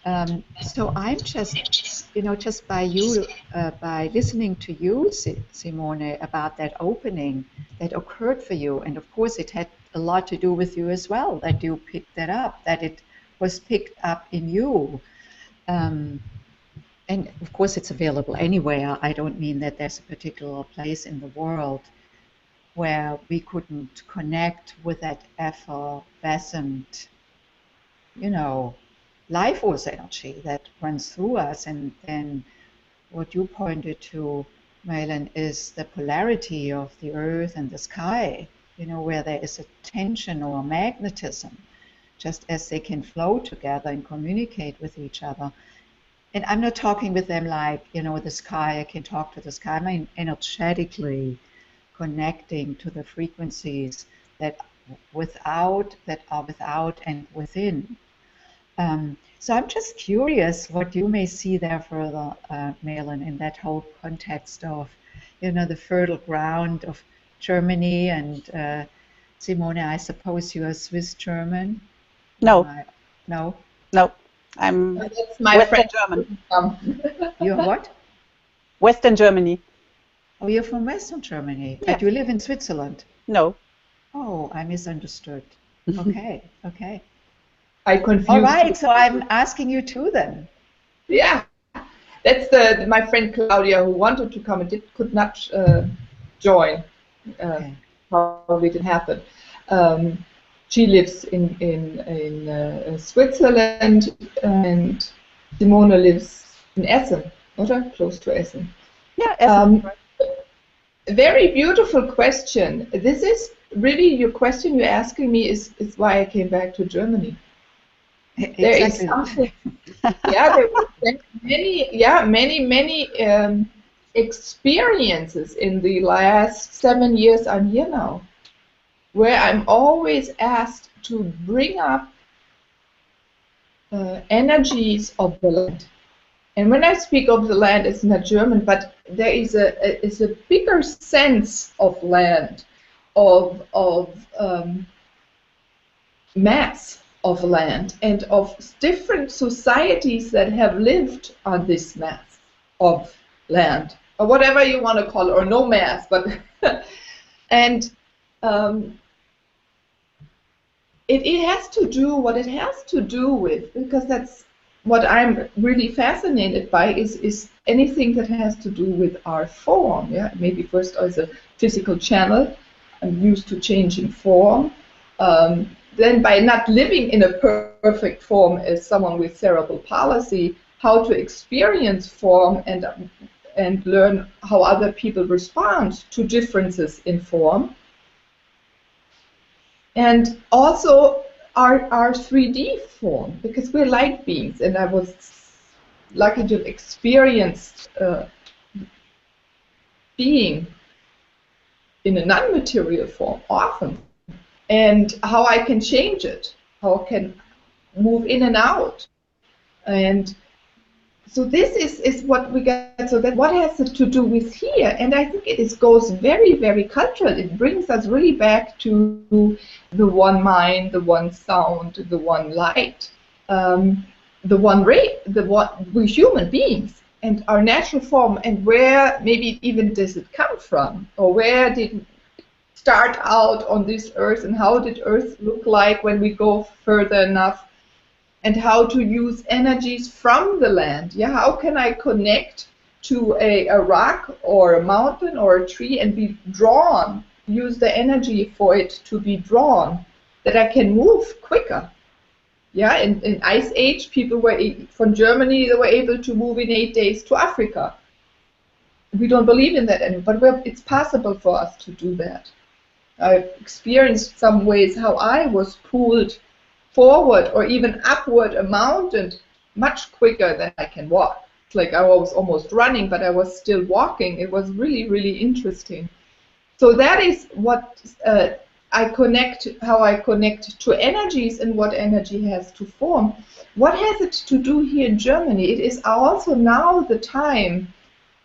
I'm just, you know, just by you, by listening to you, Simone, about that opening that occurred for you, and of course it had a lot to do with you as well, that you picked that up, that it was picked up in you. And of course it's available anywhere. I don't mean that there's a particular place in the world where we couldn't connect with that effervescent, you know, life force energy that runs through us. And then what you pointed to, Malin, is the polarity of the earth and the sky, you know, where there is a tension or a magnetism, just as they can flow together and communicate with each other. And I'm not talking with them like, you know, the sky, I can talk to the sky. I mean, energetically connecting to the frequencies that are without and within. So I'm just curious what you may see there further, Malin, in that whole context of, you know, the fertile ground of Germany. And Simone, I suppose you are Swiss German? No. No? No. I'm That's my Western friend. German. You're what? Western Germany. Oh, you're from Western Germany, Yeah. but you live in Switzerland. No. Oh, I misunderstood. Okay, okay. I confused. All right, so I'm asking you too then. Yeah, that's my friend Claudia, who wanted to come and could not join. Okay. Probably didn't happen. She lives in Switzerland, and Simone lives in Essen, oder? Close to Essen. Yeah, Essen. Very beautiful question. This is really your question you're asking me is why I came back to Germany. There is something. Yeah, there were many experiences in the last 7 years I'm here now, where I'm always asked to bring up energies of the land. And when I speak of the land, it's not German, but there is a bigger sense of land, of mass of land, and of different societies that have lived on this mass of land, or whatever you want to call it, or no mass, but and it has to do what it has to do with, because that's what I'm really fascinated by, is anything that has to do with our form. Yeah, maybe first as a physical channel, I'm used to changing form. Then by not living in a perfect form as someone with cerebral palsy, how to experience form and learn how other people respond to differences in form. And also our 3D form, because we're light beings, and I was lucky to have experienced being in a non-material form often, and how I can change it, how I can move in and out. And so this is what we get. So that what has it to do with here? And I think it goes very, very cultural. It brings us really back to the one mind, the one sound, the one light, the one ray, we're human beings and our natural form. And where maybe even does it come from, or where did it start out on this earth, and how did Earth look like when we go further enough? And how to use energies from the land. Yeah, how can I connect to a rock or a mountain or a tree and be drawn, use the energy for it to be drawn? that I can move quicker. Yeah, in Ice Age, people were from Germany, they were able to move in 8 days to Africa. We don't believe in that anymore, but it's possible for us to do that. I've experienced some ways how I was pulled forward or even upward a mountain much quicker than I can walk. It's like I was almost running, but I was still walking. It was really, really interesting. So that is what how I connect to energies and what energy has to form. What has it to do here in Germany? It is also now the time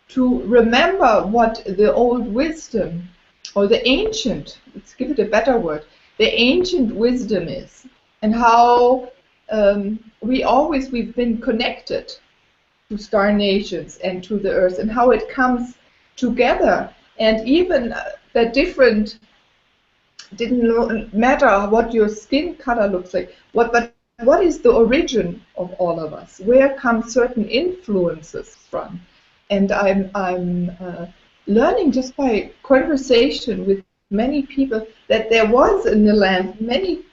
to remember what the old wisdom, or the ancient, let's give it a better word, the ancient wisdom is, and how we've been connected to star nations and to the earth, and how it comes together, and even the different, didn't matter what your skin color looks like, but what is the origin of all of us? Where come certain influences from? And I'm learning just by conversation with many people that there was in the land many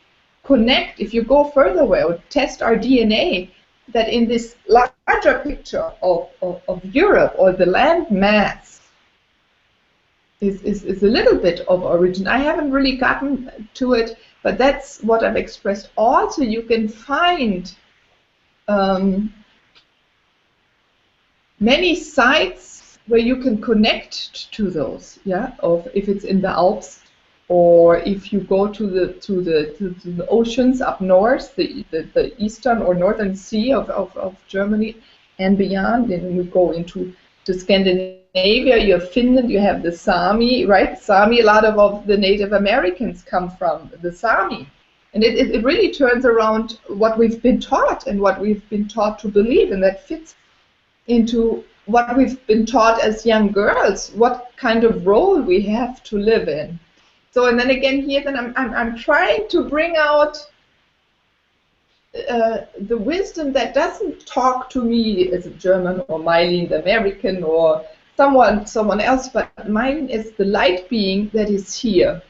connect. If you go further away or test our DNA, that in this larger picture of Europe or the land mass is a little bit of origin. I haven't really gotten to it, but that's what I've expressed. Also, you can find many sites where you can connect to those, yeah, of if it's in the Alps, or if you go to the oceans up north, the eastern or northern sea of Germany and beyond. Then we go into Scandinavia, you have Finland, you have the Sami, right? Sami, a lot of the Native Americans come from the Sami. And it really turns around what we've been taught and what we've been taught to believe, and that fits into what we've been taught as young girls, what kind of role we have to live in. So, and then again here, then I'm trying to bring out the wisdom that doesn't talk to me as a German or Mylene the American or someone else, but mine is the light being that is here.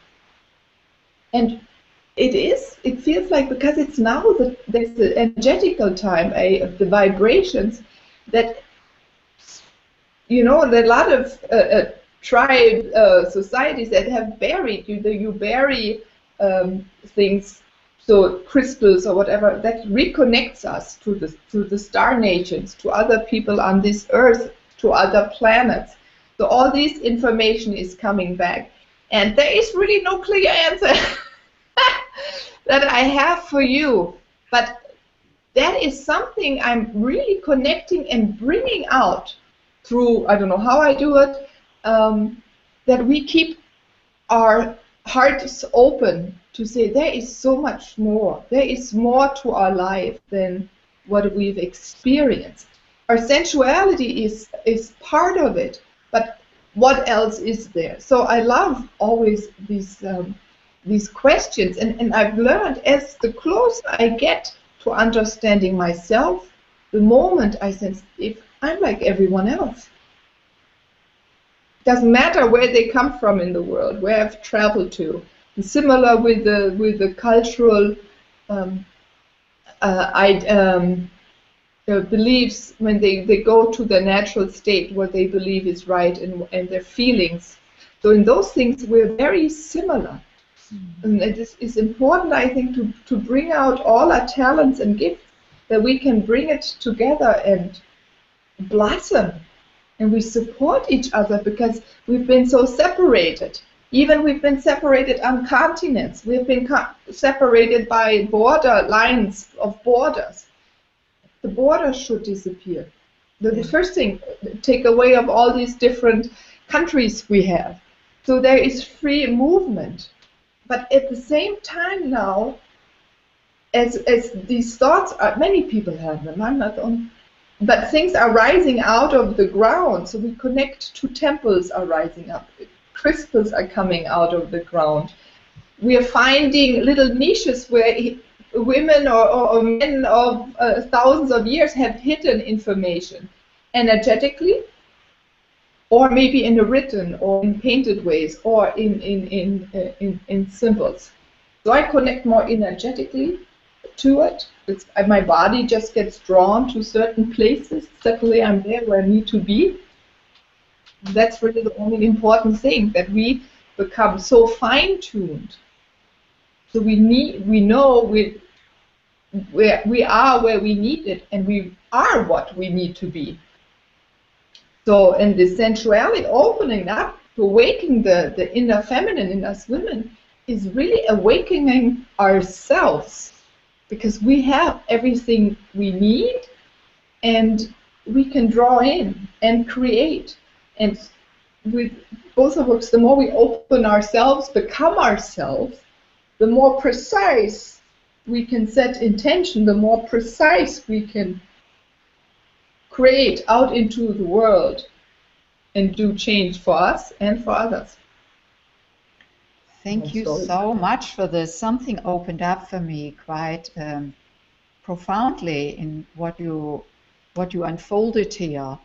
And it feels like, because it's now there's the energetical time, the vibrations, that, you know, there are a lot of tribe societies that have buried you bury things, so crystals or whatever, that reconnects us to the star nations, to other people on this earth, to other planets. So all this information is coming back, and there is really no clear answer that I have for you, but that is something I'm really connecting and bringing out through, I don't know how I do it, that we keep our hearts open to say there is so much more. There is more to our life than what we've experienced. Our sensuality is part of it, but what else is there? So I love always these questions, and I've learned, as the closer I get to understanding myself, the moment I sense, if I'm like everyone else. Doesn't matter where they come from in the world, where I've traveled to. And similar with the cultural beliefs, when they go to the natural state, what they believe is right, and their feelings. So in those things, we're very similar. And it is important, I think, to bring out all our talents and gifts, that we can bring it together and blossom. And we support each other, because we've been so separated. Even we've been separated on continents. We've been separated by border lines of borders. The borders should disappear. The first thing, take away of all these different countries we have. So there is free movement. But at the same time now, as these thoughts are, many people have them, I'm not the only, but things are rising out of the ground. So we connect to temples are rising up. Crystals are coming out of the ground. We are finding little niches where women or men of thousands of years have hidden information, energetically, or maybe in a written or in painted ways, or in symbols. So I connect more energetically to it. My body just gets drawn to certain places. Suddenly I'm there where I need to be. And that's really the only important thing, that we become so fine-tuned. So we know where we are where we need it, and we are what we need to be. So in the sensuality, opening up, awakening the inner feminine in us women is really awakening ourselves, because we have everything we need, and we can draw in and create. And with both of us, the more we open ourselves, become ourselves, the more precise we can set intention, the more precise we can create out into the world and do change for us and for others. Thank you so much for this. Something opened up for me quite profoundly in what you unfolded here,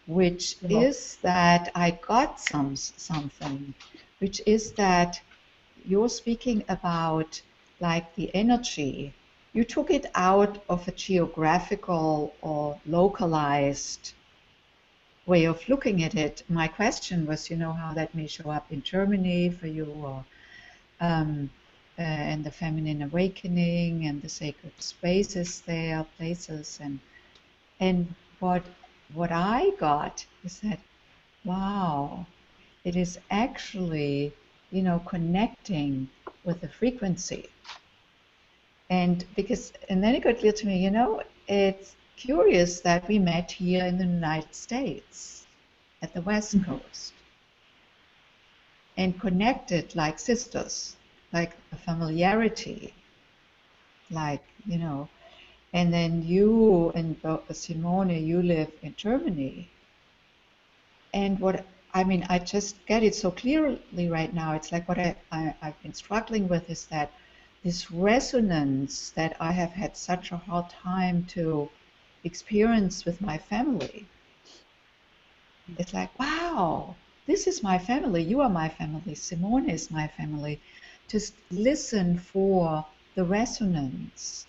which is that I got something, which is that you're speaking about like the energy. You took it out of a geographical or localized way of looking at it. My question was, how that may show up in Germany for you, or and the feminine awakening and the sacred spaces there, places, and what I got is that, wow, it is actually, connecting with the frequency. And then it got clear to me, it's curious that we met here in the United States at the West Coast and connected like sisters, like a familiarity, like, and then you and Simone, you live in Germany. And I just get it so clearly right now. It's like what I've been struggling with is that this resonance that I have had such a hard time to experience with my family. It's like, wow, this is my family. You are my family. Simone is my family. Just listen for the resonance,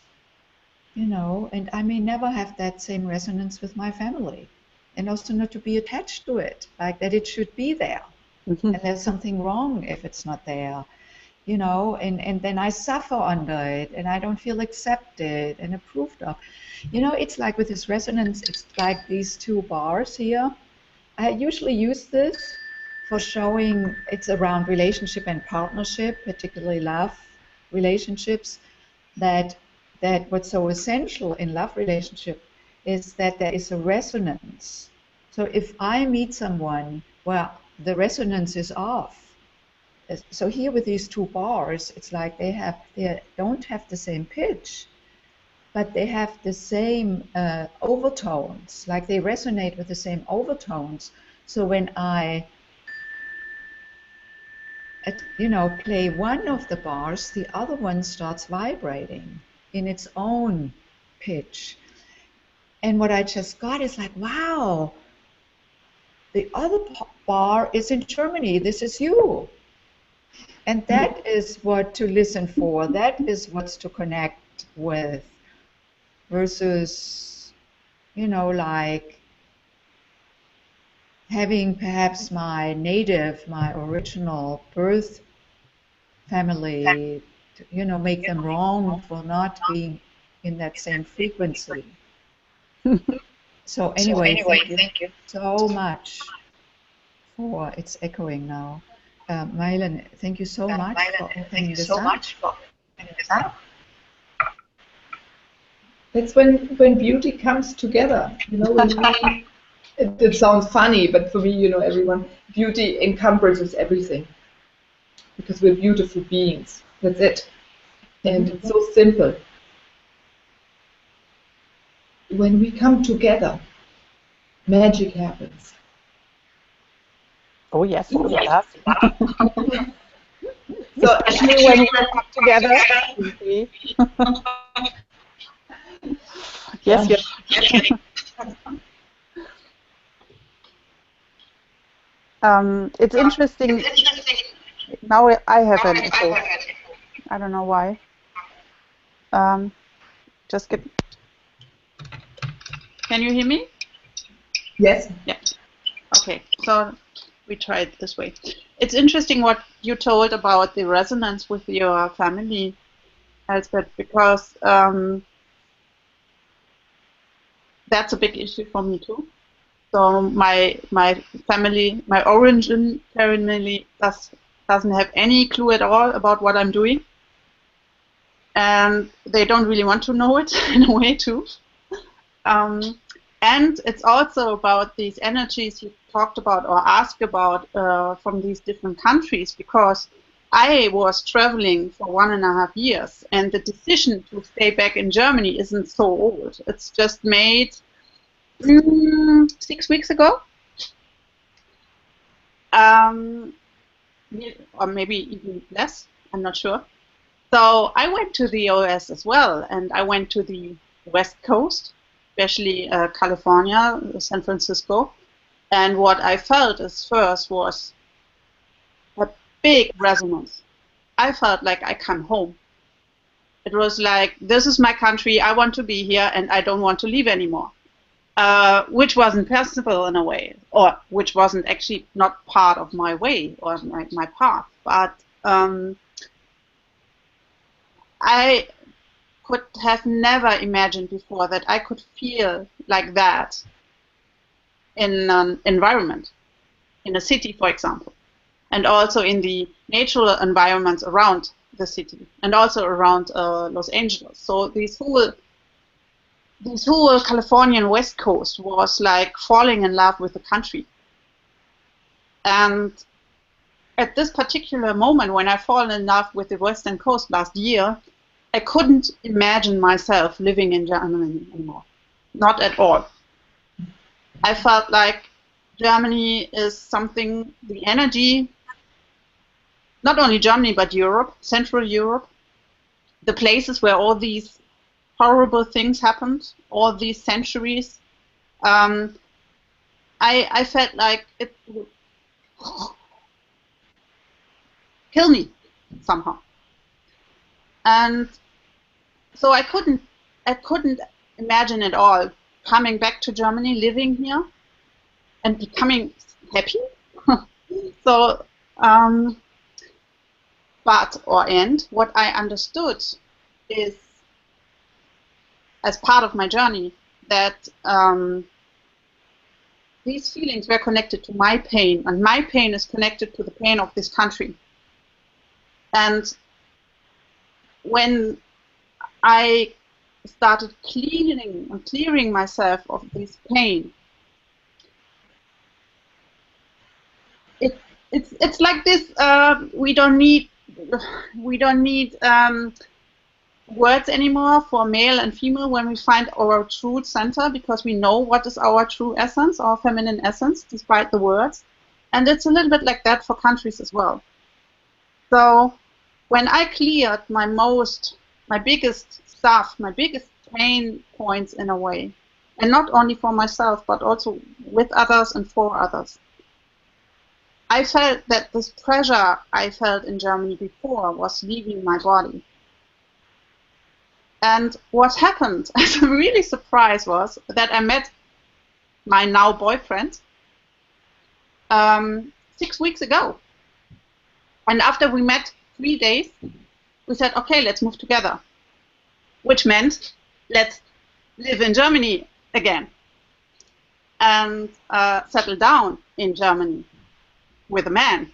and I may never have that same resonance with my family. And also not to be attached to it, like that it should be there. And there's something wrong if it's not there, and then I suffer under it, and I don't feel accepted and approved of. It's like with this resonance, it's like these two bars here. I usually use this for showing it's around relationship and partnership, particularly love relationships, that what's so essential in love relationship is that there is a resonance. So if I meet someone where the resonance is off, so here with these two bars, it's like they don't have the same pitch, but they have the same overtones, like they resonate with the same overtones. So when I play one of the bars, the other one starts vibrating in its own pitch. And what I just got is like, wow, the other bar is in Germany. This is you. And that is what to listen for. That is what's to connect with. Versus, like having perhaps my original birth family, make them wrong for not being in that same frequency. So anyway, thank you so much for, it's echoing now. Mylan, thank you so much for opening this up. That's when beauty comes together. It sounds funny, but for me, everyone, beauty encompasses everything. Because we're beautiful beings. That's it. And it's so simple. When we come together, magic happens. Oh yes, it does. So actually, when we come together, yes. It's interesting. Now I have an echo. I don't know why. Just get. Can you hear me? Yes. Yeah. Okay. So we try it this way. It's interesting what you told about the resonance with your family, Elsbeth, because that's a big issue for me too. So my family, my origin family doesn't have any clue at all about what I'm doing, and they don't really want to know it in a way too. And it's also about these energies you talked about or asked about from these different countries, because I was traveling for 1.5 years, and the decision to stay back in Germany isn't so old. It's just made 6 weeks ago. Or maybe even less, I'm not sure. So I went to the US as well, and I went to the West Coast, especially California, San Francisco. And what I felt at first was a big resonance. I felt like I come home. It was like, this is my country, I want to be here, and I don't want to leave anymore. Which wasn't possible in a way, or which wasn't actually not part of my way or my path. But I could have never imagined before that I could feel like that in an environment, in a city, for example, and also in the natural environments around the city, and also around Los Angeles. So this whole Californian West Coast was like falling in love with the country. And at this particular moment, when I fall in love with the Western Coast last year, I couldn't imagine myself living in Germany anymore. Not at all. I felt like Germany is something, the energy, not only Germany, but Europe, Central Europe, the places where all these horrible things happened, all these centuries. I felt like it would kill me somehow. And so I couldn't imagine at all coming back to Germany, living here, and becoming happy. So, what I understood is, as part of my journey, that these feelings were connected to my pain, and my pain is connected to the pain of this country. And when I started clearing myself of this pain, it's like this. We don't need words anymore for male and female when we find our true center, because we know what is our true essence, our feminine essence, despite the words. And it's a little bit like that for countries as well. So when I cleared my biggest stuff, my biggest pain points in a way, and not only for myself, but also with others and for others, I felt that this pressure I felt in Germany before was leaving my body. And what happened as a really surprise was that I met my now boyfriend 6 weeks ago. And after we met 3 days, we said, okay, let's move together. Which meant, let's live in Germany again and settle down in Germany with a man.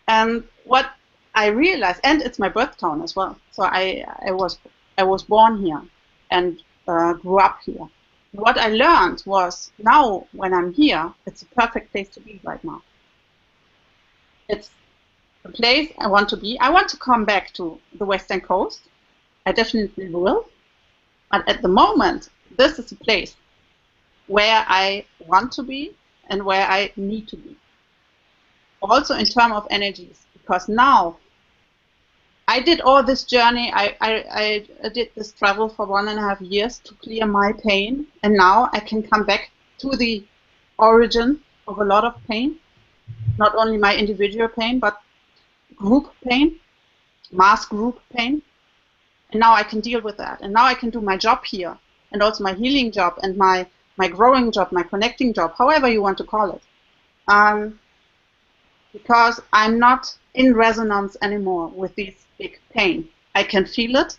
And what I realized, and it's my birth town as well. So I was born here and grew up here. What I learned was, now when I'm here, it's a perfect place to be right now. It's the place I want to be. I want to come back to the Western Coast. I definitely will. But at the moment, this is a place where I want to be and where I need to be. Also in terms of energies, because now I did all this journey. I did this travel for 1.5 years to clear my pain, and now I can come back to the origin of a lot of pain, not only my individual pain, but group pain, mass group pain. And now I can deal with that. And now I can do my job here, and also my healing job, and my growing job, my connecting job, however you want to call it. Because I'm not in resonance anymore with this big pain. I can feel it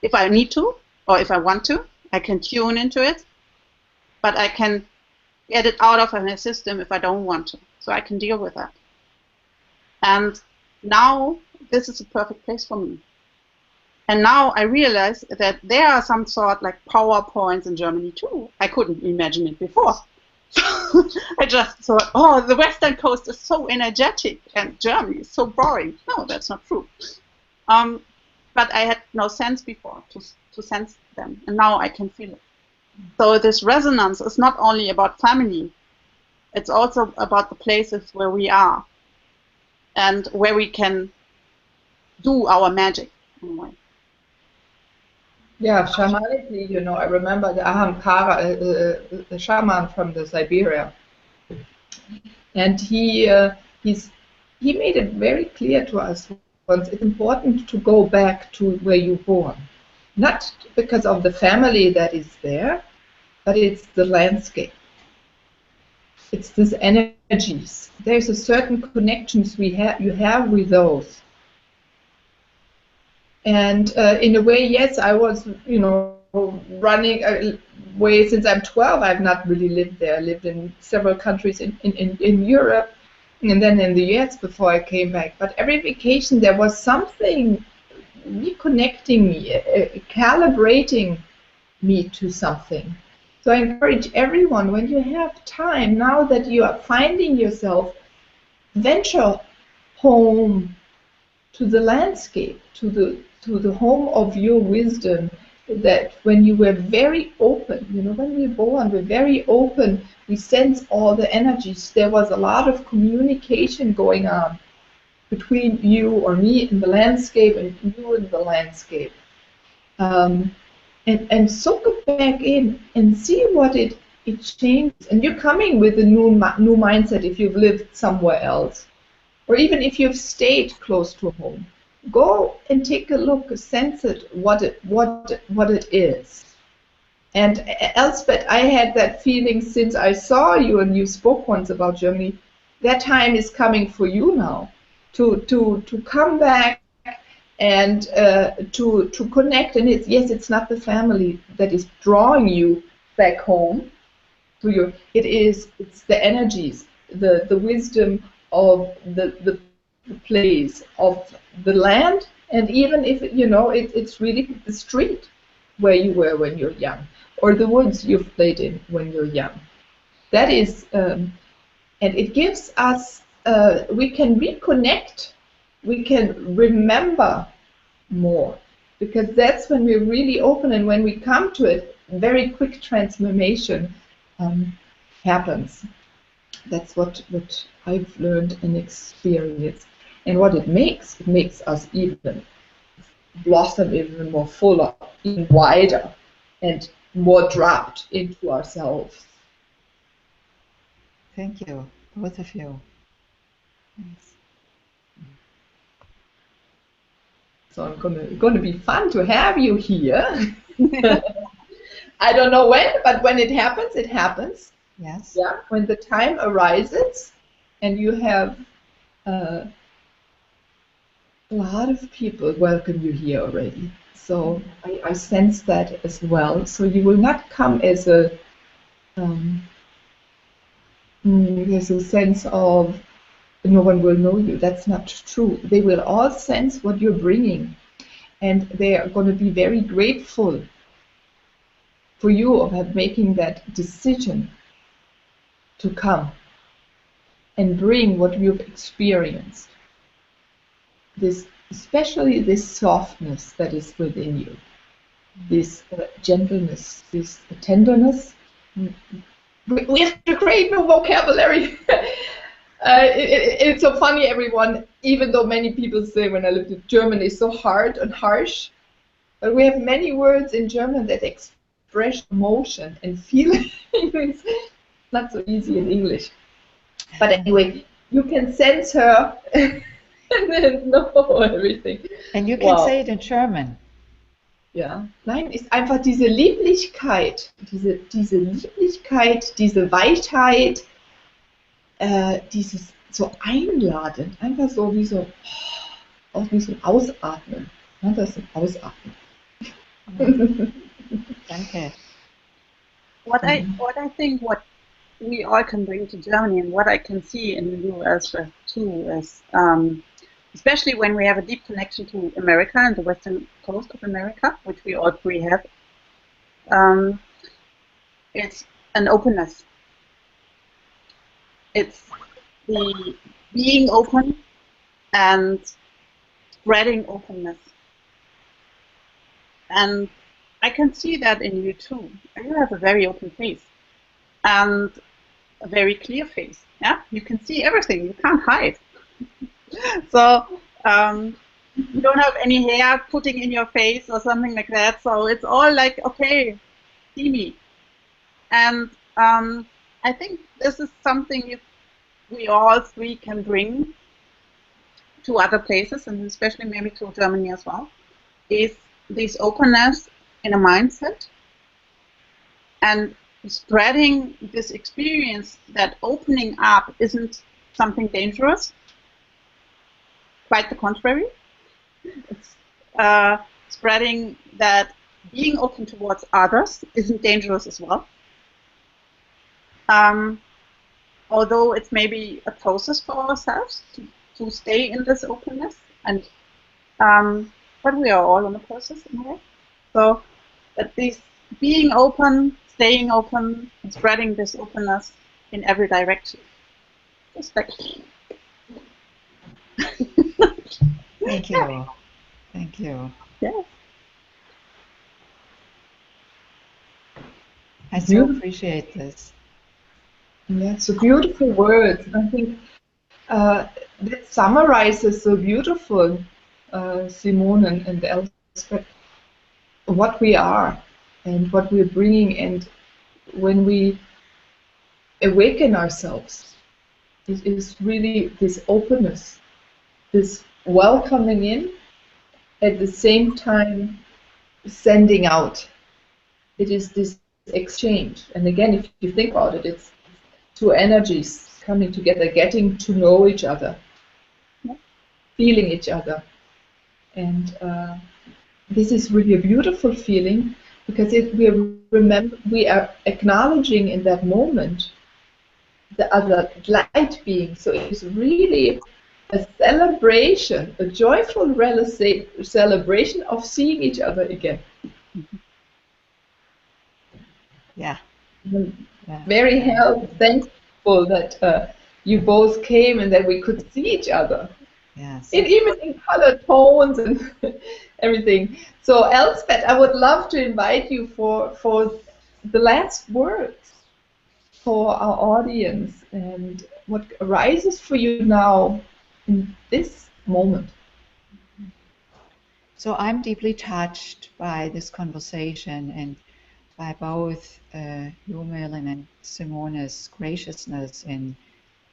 if I need to, or if I want to. I can tune into it, but I can get it out of my system if I don't want to. So I can deal with that. And now this is a perfect place for me. And now I realize that there are some sort like PowerPoints in Germany too. I couldn't imagine it before. I just thought, oh, the Western coast is so energetic and Germany is so boring. No, that's not true. But I had no sense before to sense them, and now I can feel it. So this resonance is not only about family, it's also about the places where we are and where we can do our magic in a way. Yeah, shamanically, you know, I remember the Ahamkara, the shaman from the Siberia, and he made it very clear to us once. It's important to go back to where you're born, not because of the family that is there, but it's the landscape. It's these energies. There's a certain connections you have with those. And in a way, yes, I was, you know, running away since I'm 12. I've not really lived there. I lived in several countries in Europe and then in the US before I came back. But every vacation there was something reconnecting me, calibrating me to something. So I encourage everyone, when you have time, now that you are finding yourself, venture home to the landscape, to the home of your wisdom, that when you were very open, you know, when we're born, we're very open, we sense all the energies. There was a lot of communication going on between you or me in the landscape and you in the landscape. And soak it back in and see what it changes. And you're coming with a new mindset if you've lived somewhere else, or even if you've stayed close to home. Go and take a look, sense it, what it is. And Elsbeth, I had that feeling since I saw you and you spoke once about Germany. That time is coming for you now, to come back and to connect. And it's not the family that is drawing you back home to you. It's the energies, the wisdom of the place, of the land, and even if you know it's really the street where you were when you're young, or the woods you've played in when you're young. That is, and it gives us, we can reconnect, we can remember more, because that's when we're really open, and when we come to it, very quick transformation happens. That's what I've learned and experienced. And what it makes us even blossom even more fuller, even wider, and more dropped into ourselves. Thank you, both of you. Thanks. So it's going to be fun to have you here. I don't know when, but when it happens, it happens. Yes. Yeah. When the time arises, and you have a lot of people welcome you here already. So I sense that as well. So you will not come as there's a sense of no one will know you. That's not true. They will all sense what you're bringing, and they are going to be very grateful for you of making that decision to come and bring what you've experienced. This, especially this softness that is within you, this gentleness, this tenderness. We have to create new vocabulary. It's so funny, everyone, even though many people say when I lived in Germany it's so hard and harsh, but we have many words in German that express emotion and feelings. Not so easy in English. But anyway, you can sense her and then know everything. And you can Wow. say it in German. Ja, nein, ist einfach diese Lieblichkeit, diese Lieblichkeit, diese Weichheit, dieses so einladen, einfach so wie so, auch wie so ein Ausatmen. Ja, das ist ein Ausatmen. Danke. What I think what we all can bring to Germany and what I can see in you Elsbeth too is especially when we have a deep connection to America and the western coast of America, which we all three have, it's an openness. It's the being open and spreading openness. And I can see that in you too. You have a very open face and a very clear face. Yeah, you can see everything. You can't hide. So you don't have any hair putting in your face or something like that. So it's all like, okay, see me. And I think this is something we all three can bring to other places, and especially maybe to Germany as well, is this openness in a mindset and spreading this experience that opening up isn't something dangerous. Quite the contrary. It's spreading that being open towards others isn't dangerous as well. Although it's maybe a process for ourselves to stay in this openness, and but we are all in a process in a way. So that this being open, staying open, and spreading this openness in every direction. Just like Thank you. Thank you. yeah. I so appreciate this. Yeah, so beautiful words. I think that summarizes so beautiful, Simone and Elspeth, what we are and what we're bringing, and when we awaken ourselves, it is really this openness, this welcoming in, at the same time sending out. It is this exchange. And again, if you think about it, it's two energies coming together, getting to know each other, feeling each other. And this is really a beautiful feeling because we are acknowledging in that moment the other light being. So it's really a celebration, a joyful celebration of seeing each other again. Yeah. Very thankful that you both came and that we could see each other. Yes. Even in color tones and everything. So Elspeth, I would love to invite you for the last words for our audience and what arises for you now in this moment. So I'm deeply touched by this conversation and by both you, Merlin, and Simone's graciousness in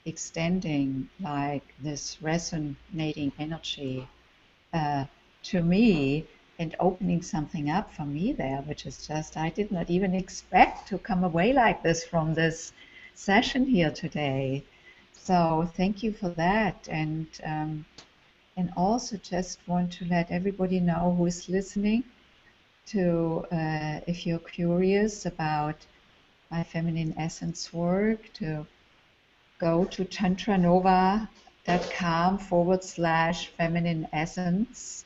extending like this resonating energy to me and opening something up for me there, which is just, I did not even expect to come away like this from this session here today. So thank you for that. And also just want to let everybody know who is listening to, if you're curious about my feminine essence work, to go to tantranova.com/feminine essence,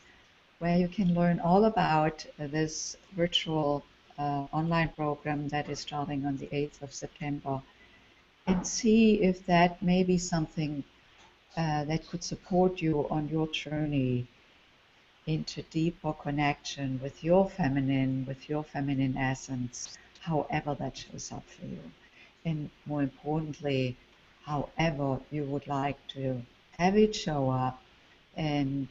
where you can learn all about this virtual online program that is starting on the 8th of September, and see if that may be something that could support you on your journey into deeper connection with your feminine essence, however that shows up for you. And more importantly, however you would like to have it show up, and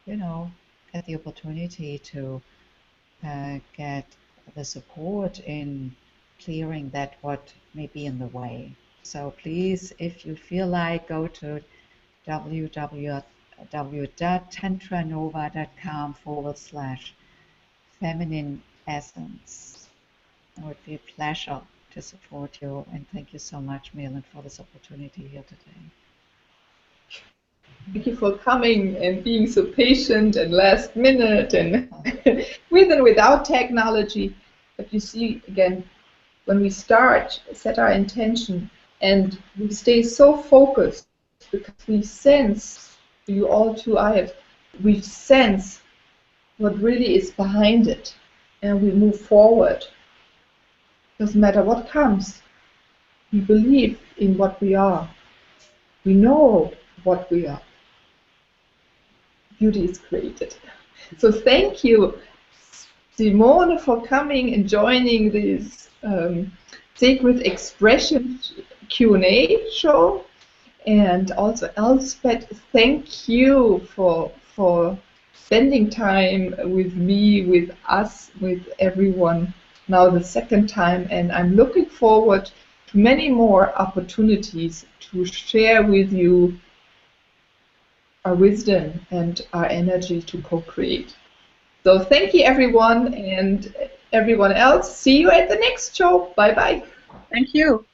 get the opportunity to get the support in clearing that what may be in the way. So please, if you feel like, go to www.tantranova.com/feminine essence. It would be a pleasure to support you, and thank you so much, Milan, for this opportunity here today. Thank you for coming and being so patient and last minute and with and without technology. But you see, again, when we start, set our intention, and we stay so focused because we sense, you all too, we sense what really is behind it, and we move forward. Doesn't matter what comes. We believe in what we are. We know what we are. Beauty is created. So thank you, Simone, for coming and joining this Sacred Expression Q&A show. And also, Elsbeth, thank you for spending time with me, with us, with everyone, now the second time. And I'm looking forward to many more opportunities to share with you our wisdom and our energy to co-create. So thank you, everyone, and everyone else. See you at the next show. Bye-bye. Thank you.